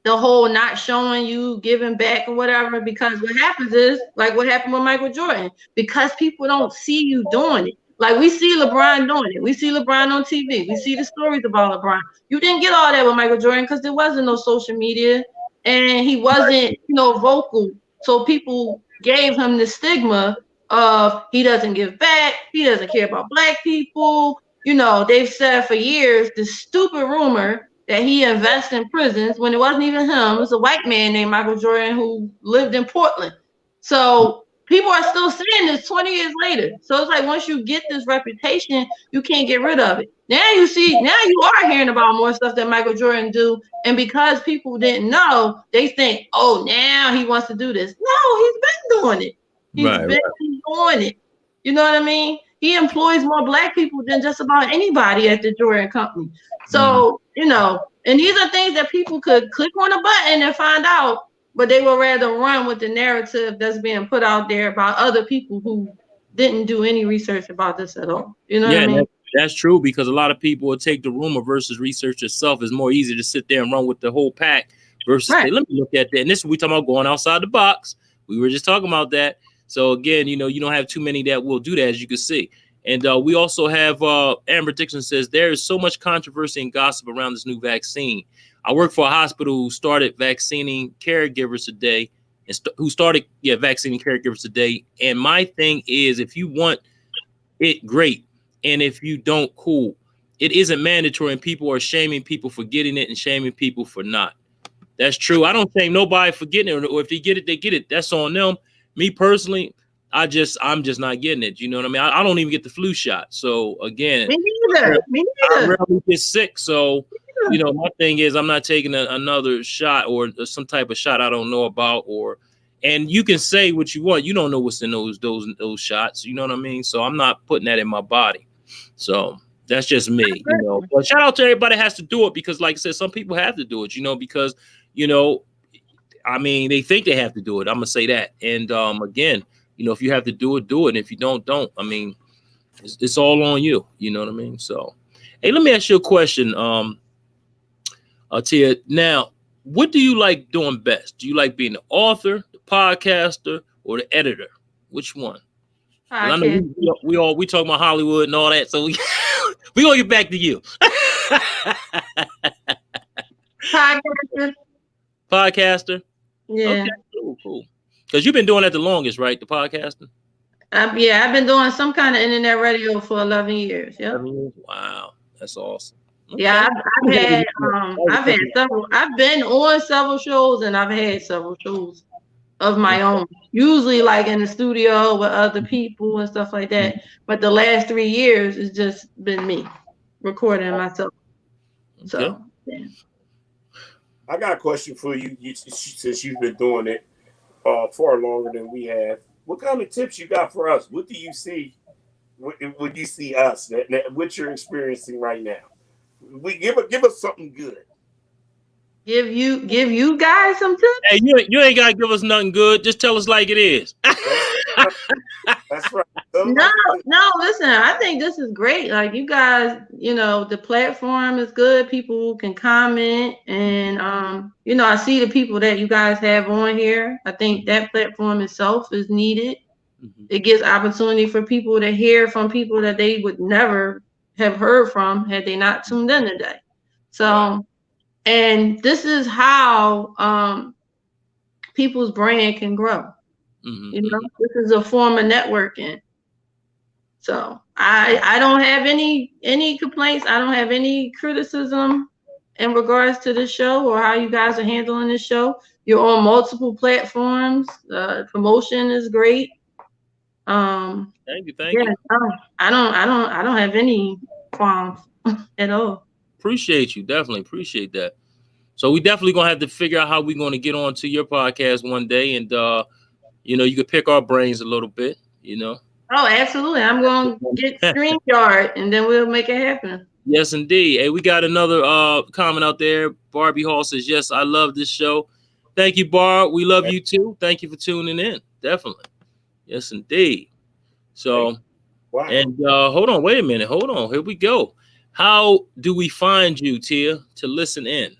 C: the whole not showing you, giving back or whatever, because what happens is, like what happened with Michael Jordan, because people don't see you doing it. Like we see LeBron doing it. We see LeBron on TV. We see the stories about LeBron. You didn't get all that with Michael Jordan because there wasn't no social media and he wasn't, vocal. So people gave him the stigma of he doesn't give back. He doesn't care about black people. They've said for years the stupid rumor that he invests in prisons when it wasn't even him. It was a white man named Michael Jordan who lived in Portland. So people are still saying this 20 years later. So it's like once you get this reputation, you can't get rid of it. Now you are hearing about more stuff that Michael Jordan do. And because people didn't know, they think, oh, now he wants to do this. No, he's been doing it. He's been doing it. You know what I mean? He employs more black people than just about anybody at the Jordan Company. So, and these are things that people could click on a button and find out, but they would rather run with the narrative that's being put out there about other people who didn't do any research about this at all. You know what I mean?
B: That's true, because a lot of people will take the rumor versus research itself. It's more easy to sit there and run with the whole pack versus say, let me look at that. And this we talking about going outside the box. We were just talking about that. So again, you don't have too many that will do that, as you can see. And we also have Amber Dixon says there is so much controversy and gossip around this new vaccine. I work for a hospital who started vaccinating caregivers today, vaccinating caregivers today. And my thing is, if you want it, great. And if you don't, cool. It isn't mandatory, and people are shaming people for getting it and shaming people for not. That's true. I don't shame nobody for getting it, or if they get it, they get it. That's on them. Me personally, I'm just not getting it. You know what I mean? I don't even get the flu shot. So again,
C: Me neither.
B: I rarely get sick. So, my thing is I'm not taking another shot or some type of shot I don't know about, or and you can say what you want. You don't know what's in those shots. You know what I mean? So I'm not putting that in my body. So that's just me, you know. But shout out to everybody that has to do it, because like I said, some people have to do it, you know, because, you know, I mean, they think they have to do it. I'm gonna say that. And again, you know, if you have to do it, do it. And if you don't. I mean, it's all on you. You know what I mean? So, hey, let me ask you a question, Tia. Now, what do you like doing best? Do you like being the author, the podcaster, or the editor? Which one? I know we talk about Hollywood and all that, so we gonna get back to you. Podcaster.
C: Yeah.
B: Okay, cool. Because you've been doing that the longest, right? The podcasting.
C: Yeah, I've been doing some kind of internet radio for 11 years. Yeah.
B: Wow, that's awesome. Okay.
C: Yeah, I've had several. I've been on several shows, and I've had several shows of my own. Usually, like in the studio with other people and stuff like that. But the last 3 years has just been me recording myself.
B: Okay.
C: So, yeah.
A: I got a question for you. Since you've been doing it far longer than we have, what kind of tips you got for us? What do you see when you see us? What you're experiencing right now? We give us something good.
C: Give you guys some tips.
B: Hey, you ain't gotta give us nothing good. Just tell us like it is.
A: That's right.
C: No, listen, I think this is great. Like, you guys, you know, the platform is good. People can comment, and you know, I see the people that you guys have on here. I think that platform itself is needed. Mm-hmm. It gives opportunity for people to hear from people that they would never have heard from had they not tuned in today. So, right. And this is how people's brand can grow. Mm-hmm. You know, this is a form of networking. So I don't have any complaints. I don't have any criticism in regards to the show or how you guys are handling this show. You're on multiple platforms. Promotion is great. Thank you. I don't have any qualms at all.
B: Appreciate you. Definitely appreciate that. So we definitely gonna have to figure out how we're gonna get on to your podcast one day, and you know, you could pick our brains a little bit, you know.
C: Oh, absolutely. I'm going to get StreamYard, and then we'll make it happen.
B: Yes, indeed. Hey, we got another comment out there. Barbie Hall says, yes, I love this show. Thank you, Barb. We love you too. Thank you for tuning in. Definitely. Yes, indeed. So, wow. And hold on. Wait a minute. Hold on. Here we go. How do we find you, Tia, to listen in?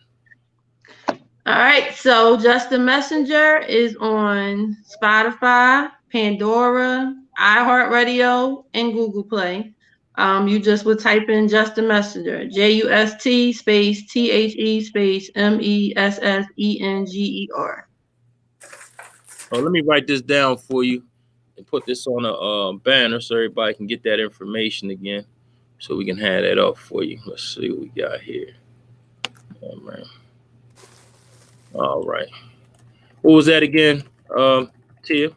C: All right. So Just the Messenger is on Spotify, Pandora, iHeartRadio, and Google Play. You just would type in Just the Messenger, JUST space THE space MESSENGER.
B: Oh, let me write this down for you and put this on a banner so everybody can get that information again, so we can have that up for you. Let's see what we got here. Oh, man. All right. What was that again, Tia?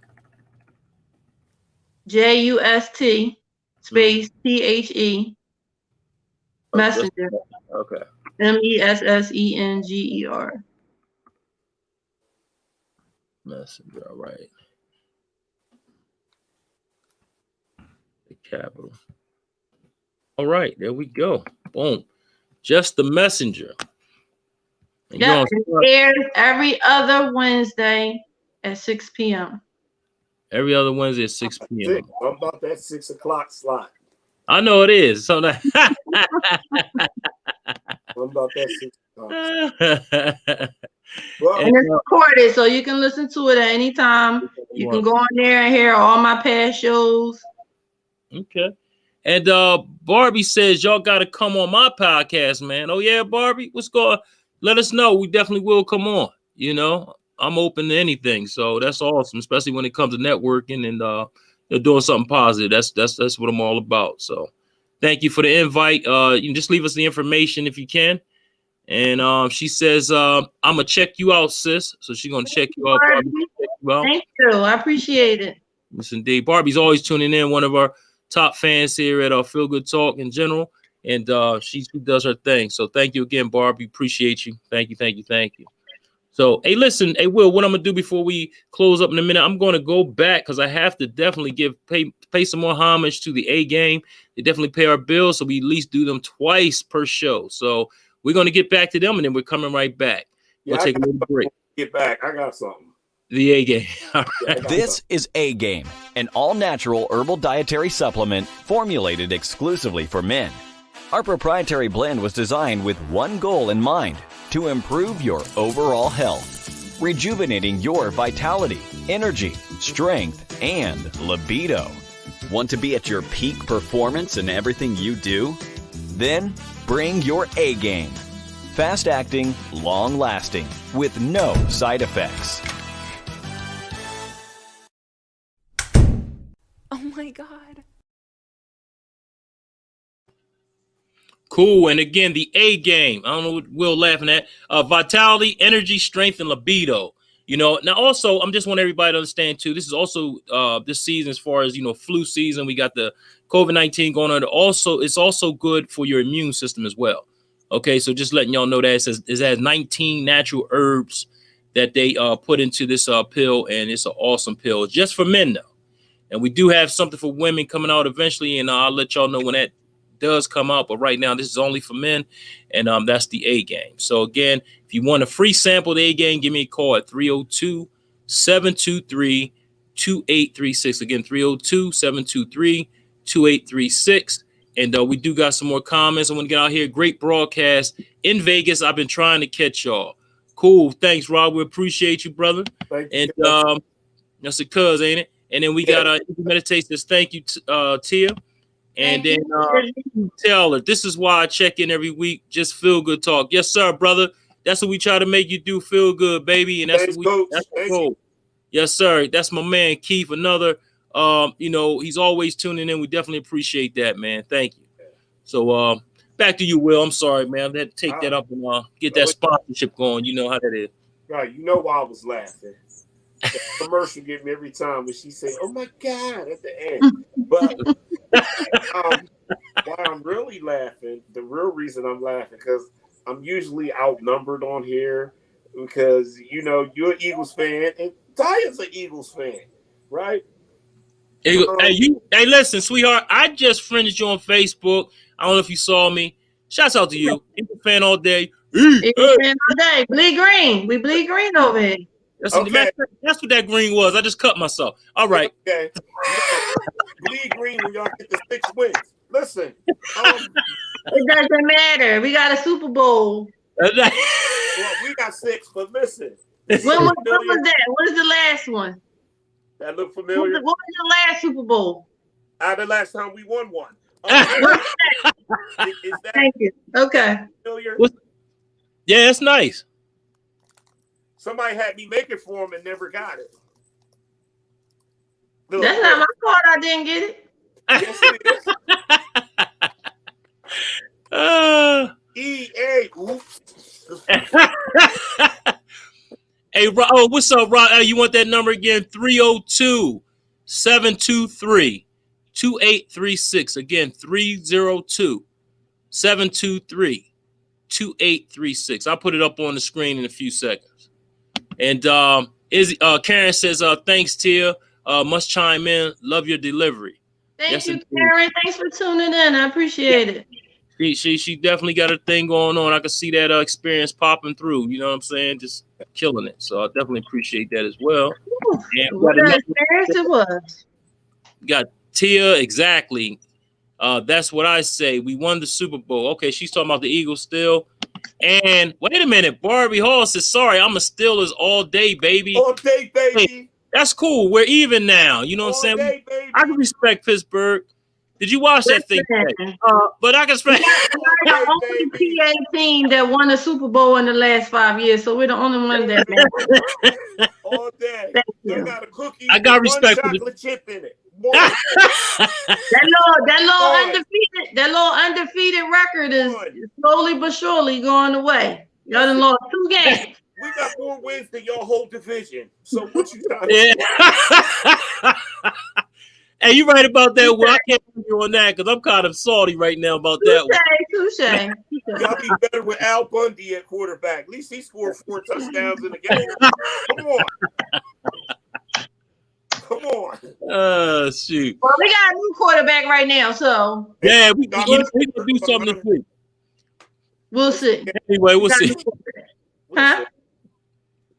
C: JUST space THE Messenger.
B: Okay.
C: MESSENGER.
B: Messenger. All right. The capital. All right. There we go. Boom. Just the Messenger.
C: Yeah, it airs every other Wednesday at 6 p.m.
B: Every other Wednesday at 6 p.m.
A: I'm about that 6 o'clock slot.
B: I know it is. So that
A: I'm about that 6 o'clock.
C: Well, and it's recorded, so you can listen to it at any time. You can go on there and hear all my past shows.
B: Okay. And Barbie says y'all got to come on my podcast, man. Oh yeah, Barbie, what's going? Let us know. We definitely will come on. You know, I'm open to anything, so that's awesome, especially when it comes to networking and doing something positive. That's what I'm all about. So, thank you for the invite. You can just leave us the information if you can. And she says, I'm gonna check you out, sis. So she's gonna check you out. Barbie.
C: Check you out. Thank you. I appreciate it.
B: Yes, indeed. Barbie's always tuning in. One of our top fans here at our Feel Good Talk in general. And she does her thing. So thank you again, Barbie. Appreciate you. Thank you. So, hey, listen, hey, Will, what I'm gonna do before we close up in a minute, I'm gonna go back because I have to definitely pay some more homage to the A game. They definitely pay our bills, so we at least do them twice per show. So we're gonna get back to them, and then we're coming right back.
A: Yeah,
B: We'll take a little break.
A: Get back. I got something.
B: The A game.
D: This is A Game, an all-natural herbal dietary supplement formulated exclusively for men. Our proprietary blend was designed with one goal in mind: to improve your overall health, rejuvenating your vitality, energy, strength, and libido. Want to be at your peak performance in everything you do? Then bring your A game. Fast-acting, long-lasting, with no side effects.
E: Oh my God.
B: Cool. And again, the A game. I don't know what Will laughing at. Vitality, energy, strength, and libido. You know, now also, I'm just want everybody to understand too, this is also this season, as far as, you know, flu season, we got the COVID-19 going on. Also, it's also good for your immune system as well. Okay, so just letting y'all know that it has 19 natural herbs that they put into this pill, and it's an awesome pill. It's just for men, though. And we do have something for women coming out eventually, and I'll let y'all know when that does come out. But right now, this is only for men, and that's the A game. So again, if you want a free sample of the A game, give me a call at 302-723-2836. Again, 302-723-2836. And we do got some more comments. I want to get out here. Great broadcast in Vegas. I've been trying to catch y'all. Cool. Thanks, Rob. We appreciate you, brother.
A: Thank
B: and
A: you.
B: That's a cuz, ain't it? And then we got Meditations. Thank you, Tia. And then Taylor. This is why I check in every week. Just feel good talk. Yes, sir, brother. That's what we try to make you do. Feel good, baby. And that's what we. That's the goal. Yes, sir. That's my man, Keith. Another. You know, he's always tuning in. We definitely appreciate that, man. Thank you. So, back to you, Will. I'm sorry, man. I had to take that up and get that sponsorship going. You know how that is.
A: Right. You know why I was laughing. The commercial get me every time when she say, "Oh my God," at the end. But why I'm really laughing, the real reason I'm laughing, because I'm usually outnumbered on here because, you know, you're an Eagles fan and Taya's an Eagles fan, right?
B: Hey, listen, sweetheart. I just friended you on Facebook. I don't know if you saw me. Shouts out to you. Eagle fan all day.
C: Eagle fan all day. Bleed green. We bleed green over here.
B: That's what that green was. I just cut myself. All right.
A: Okay. Bleed green when y'all get the 6 wins. Listen.
C: It doesn't matter. We got a Super Bowl.
A: Well, we got 6, but listen.
C: When was that? What is the last one?
A: That look familiar?
C: What was the last Super Bowl?
A: The last time we won one. Is that
C: Thank you. Okay.
A: familiar?
B: Yeah, it's nice.
A: Somebody had me make it for him and never got it.
C: That's not my fault. I didn't get it.
A: Yes, it is. EA. Oops.
B: Hey, what's up, Rob? You want that number again? 302-723-2836. Again, 302-723-2836. I'll put it up on the screen in a few seconds. And Karen says, thanks, Tia. Must chime in. Love your delivery.
C: Thank you, Karen. Thanks for tuning in. I appreciate it.
B: She definitely got a thing going on. I can see that experience popping through. You know what I'm saying? Just killing it. So I definitely appreciate that as well. And
C: what an experience it was.
B: Got Tia, exactly. That's what I say. We won the Super Bowl. Okay, she's talking about the Eagles still. And wait a minute, Barbie Hall says, sorry, I'm a Steelers all day, baby.
A: All day, baby.
B: Hey, that's cool. We're even now. You know what I'm saying?
A: Day,
B: I can respect Pittsburgh. Did you watch that thing today? But I can respect.
C: We're the only PA team that won a Super Bowl in the last 5 years, so we're the only one that
A: all day.
C: Thank you.
A: They got a cookie.
B: I got respect for
A: chocolate chip in it.
C: that little undefeated record is slowly but surely going away. Y'all done lost 2 games.
A: We got more wins than your whole division. So what you got?
B: Yeah. Hey, you right about that. Well, I can't with you on that because I'm kind of salty right now about that one.
C: Touche.
A: Y'all be better with Al Bundy at quarterback. At least he scored 4 touchdowns in the game. Come on. Come on.
B: Shoot.
C: Well, we got a new quarterback right now, so
B: Yeah, we can do something this week.
C: we'll see.
B: Anyway, we'll see.
C: Huh?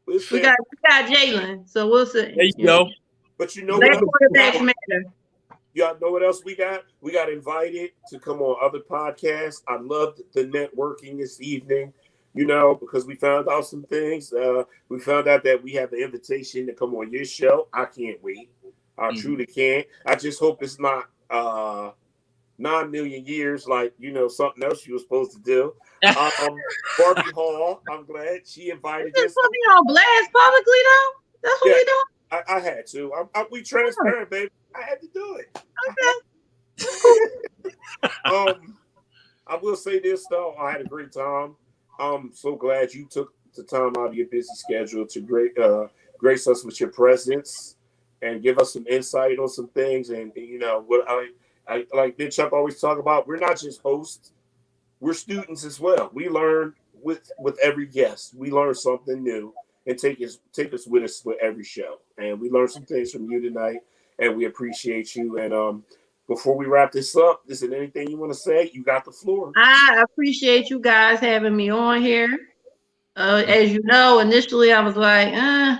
A: We'll
C: We got Jalen, so we'll see.
B: There you go.
A: But you know
C: That
A: what?
C: quarterbacks matter.
A: Y'all know what else we got? We got invited to come on other podcasts. I loved the networking this evening, because we found out some things. We found out that we have the invitation to come on your show. I can't wait. I truly can't. I just hope it's not 9 million years like, something else you were supposed to do. Barb Hall, I'm glad she invited us.
C: Just put me on blast publicly, though. That's what we doing.
A: I had to. We transparent, baby. I had to do it. Okay. I will say this though. I had a great time. I'm so glad you took the time out of your busy schedule to grace us with your presence and give us some insight on some things. And what I like Big Chuck always talk about. We're not just hosts. We're students as well. We learn with every guest. We learn something new and take us with us with every show. And we learned some things from you tonight, and we appreciate you. And before we wrap this up, is there anything you want to say? You got the floor.
C: I appreciate you guys having me on here. As you know, initially I was like,
B: yeah,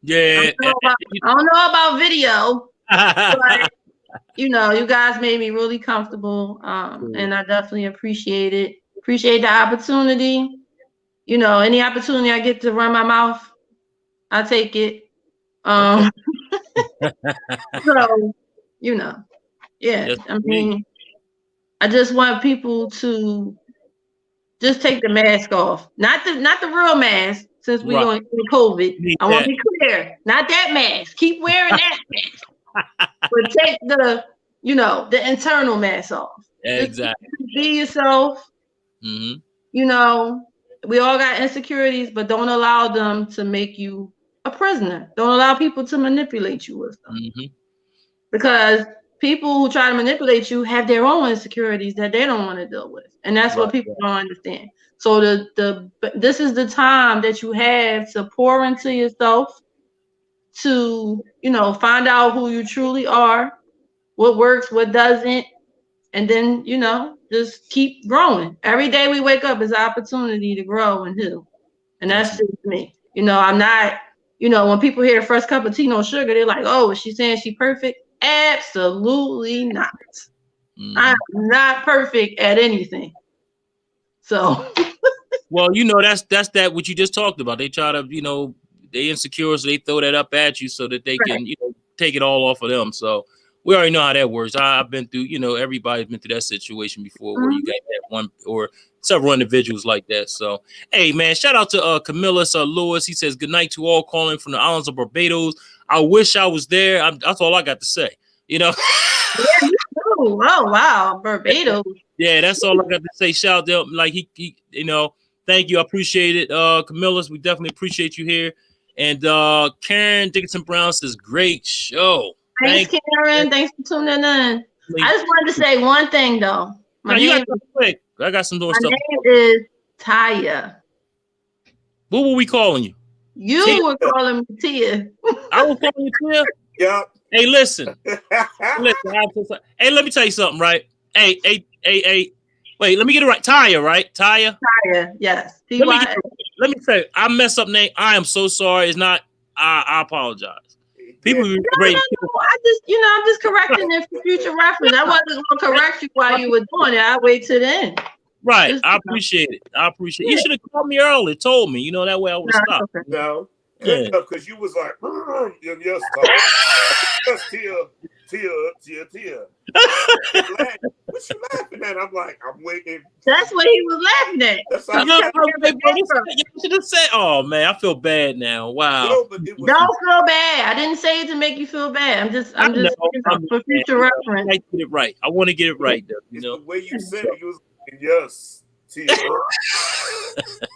C: I don't know about video, but you guys made me really comfortable, and I definitely appreciate it. Appreciate the opportunity. Any opportunity I get to run my mouth, I take it. So, yeah.
B: Yes,
C: I mean, I just want people to just take the mask off, not the real mask, since we're going through COVID. I want to be clear, not that mask. Keep wearing that mask, but take the internal mask off.
B: Exactly.
C: Just be yourself.
B: Mm-hmm.
C: We all got insecurities, but don't allow them to make you a prisoner. Don't allow people to manipulate you with them.
B: Mm-hmm.
C: Because people who try to manipulate you have their own insecurities that they don't want to deal with. And that's what people don't understand. So this is the time that you have to pour into yourself, to, find out who you truly are, what works, what doesn't, and then, just keep growing. Every day we wake up is an opportunity to grow and heal. And that's just me. I'm not, when people hear the first cup of tea, no sugar, they're like, oh, is she saying she perfect? Absolutely not. I'm not perfect at anything. So.
B: Well, that's that what you just talked about. They try to, they insecure, so they throw that up at you so that they can, take it all off of them. So we already know how that works. I've been through, everybody's been through that situation before where you got that one or several individuals like that. So, hey, man, shout out to Camillus Lewis. He says, good night to all calling from the islands of Barbados. I wish I was there. That's all I got to say,
C: Yeah, oh, wow, Barbados.
B: Yeah, that's all I got to say. Shout out to him. Like, he thank you. I appreciate it. Camillus, we definitely appreciate you here. And Karen Dixon Brown says, great show.
C: Thanks, Karen. Thanks for tuning in. I just wanted to say one thing, though. My name is Taya.
B: What were we calling you?
C: You
B: Tia.
C: were calling me Tia.
B: I was calling you Tia?
A: Yep.
B: Hey, listen. Hey, let me tell you something, right? Hey. Wait, let me get it right. Taya, right? Taya,
C: yes.
B: Let me say, I messed up name. I am so sorry. It's not. I apologize. People
C: No, I'm just correcting it for future reference. I wasn't going to correct you while you were doing it. I wait till the end.
B: Right. I appreciate it. You should have called me early, told me. That way I would have stopped.
C: Okay.
A: No. Good enough, because you was like, yes, Tia. What you laughing at? I'm like, I'm waiting.
C: That's what he was laughing at.
A: That's how
B: you should have said, oh, man, I feel bad now. Wow.
A: No, but
C: don't feel bad. I didn't say it to make you feel bad. I'm just for future reference.
B: I get it right. I want to get it right, though.
A: The way you said it, you was like, yes, Tia.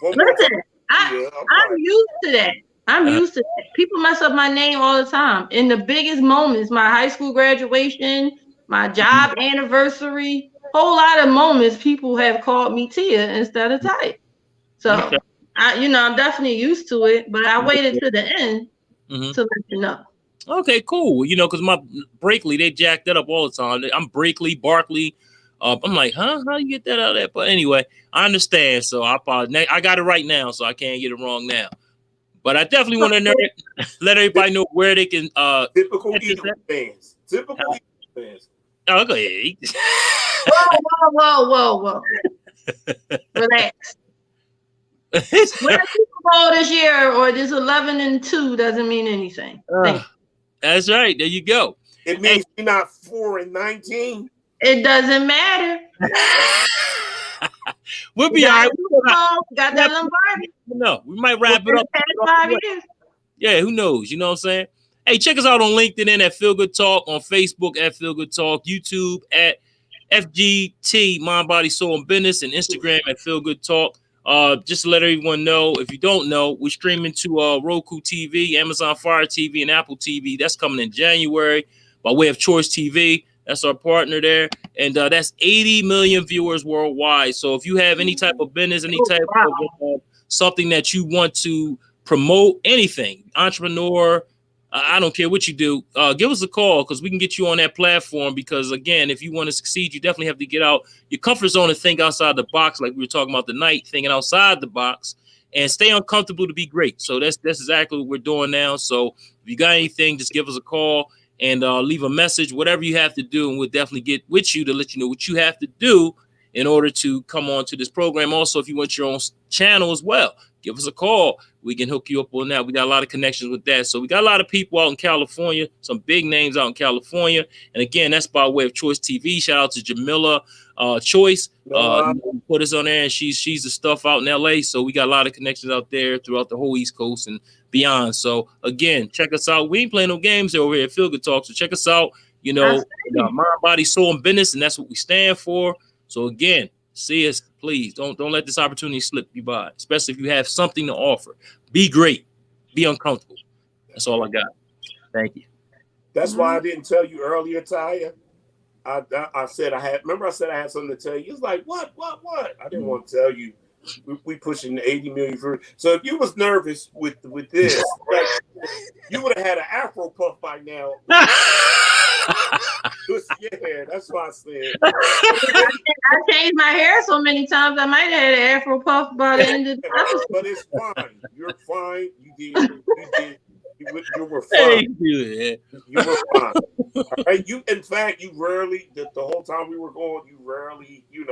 C: Listen, I'm used to that. I'm used to that. People mess up my name all the time. In the biggest moments, my high school graduation, my job anniversary, whole lot of moments people have called me Tia instead of Taya. So
B: Okay.
C: I'm definitely used to it, but I waited to the end to let you know.
B: Okay, cool. Because my Breakley, they jack that up all the time. I'm Breakley, Barkley. I'm like, huh? How you get that out of there? But anyway, I understand. So I got it right now, so I can't get it wrong now. But I definitely want to let everybody know where they can.
A: Typical Eagle fans. Typical Eagle fans.
B: Oh, go ahead.
C: Whoa. Relax. We're Super Bowl this year or this 11-2 doesn't mean anything.
B: That's right. There you go.
A: It means you're not 4-19.
C: It doesn't matter.
B: We'll be all right.
C: Got that Lombardi.
B: No, we might wrap it up.
C: 5 years.
B: Yeah, who knows? You know what I'm saying? Hey, check us out on LinkedIn at Feel Good Talk, on Facebook at Feel Good Talk, YouTube at FGT, Mind, Body, Soul, and Business, and Instagram at Feel Good Talk. Just to let everyone know, if you don't know, we're streaming to Roku TV, Amazon Fire TV, and Apple TV. That's coming in January by way of Choice TV. That's our partner there. And that's 80 million viewers worldwide. So if you have any type of business, any type of something that you want to promote, anything, entrepreneur, I don't care what you do, give us a call because we can get you on that platform. Because again, if you want to succeed, you definitely have to get out your comfort zone and think outside the box, like we were talking about tonight, thinking outside the box and stay uncomfortable to be great. So that's exactly what we're doing now. So if you got anything, just give us a call and leave a message, whatever you have to do, and we'll definitely get with you to let you know what you have to do in order to come on to this program. Also, if you want your own channel as well, give us a call. We can hook you up on that. We got a lot of connections with that. So we got a lot of people out in California, some big names out in California. And again, that's by way of Choice TV. Shout out to Jamila Choice. Put us on there, and she's the stuff out in LA. So we got a lot of connections out there throughout the whole East Coast and beyond. So again, check us out. We ain't playing no games over here at Feel Good Talk. So check us out. Mind, Body, Soul, and Business, and that's what we stand for. So again, see us, please. Don't let this opportunity slip you by, especially if you have something to offer. Be great. Be uncomfortable. That's all I got. Thank you.
A: That's why I didn't tell you earlier, Taya. I said I had something to tell you. It's like, what? I didn't want to tell you. We pushing 80 million for. So if you was nervous with this, like, you would have had an Afro puff by now. Yeah, that's why I said.
C: I changed my hair so many times. I might have had an Afro puff by the end of the episode.
A: But it's fine. You're fine. You were fine. You were fine. All right. In fact, you rarely. The whole time we were going, you rarely. You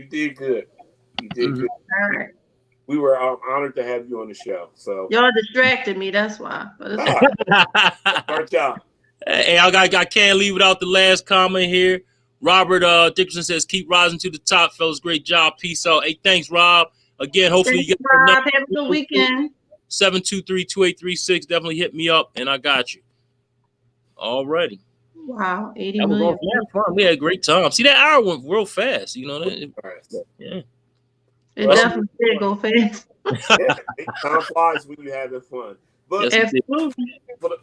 A: did good. You did good.
C: All right.
A: We were honored to have you on the show. So
C: y'all distracted me. That's why.
A: Our job.
B: Hey, I can't leave without the last comment here. Robert Dixon says, "Keep rising to the top, fellas. Great job. Peace out." Hey, thanks, Rob. Again, hopefully you get
C: Rob. Have a good weekend.
B: 723-2836. Definitely hit me up, and I got you. Alrighty.
C: Wow, 80 million.
B: We had a great time. See, that hour went real fast. You know that? Yeah.
C: It definitely did go fast.
A: Time flies when you're having fun. But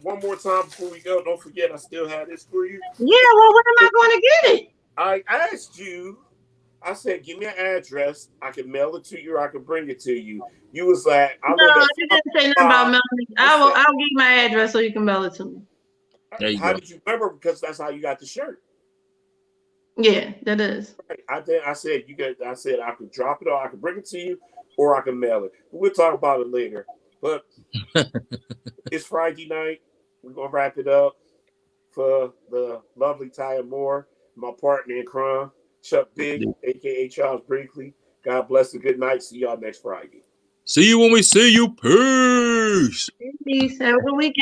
A: one more time before we go, don't forget I still have this for you.
C: Yeah, well, when am I going to get it?
A: I asked you. I said, give me an address. I can mail it to you or I can bring it to you. You was like,
C: no, you didn't say nothing about mailing. I'll give you my address so you can mail it to me.
A: How did you remember? Because that's how you got the shirt.
C: Yeah, that is.
A: Right. I said I could drop it or I could bring it to you or I can mail it. We'll talk about it later. But it's Friday night. We're gonna wrap it up for the lovely Taya Moore, my partner in crime, Chuck Big, aka Charles Brinkley. God bless and good night. See y'all next Friday.
B: See you when we see you. Peace.
C: Peace. Have a good weekend.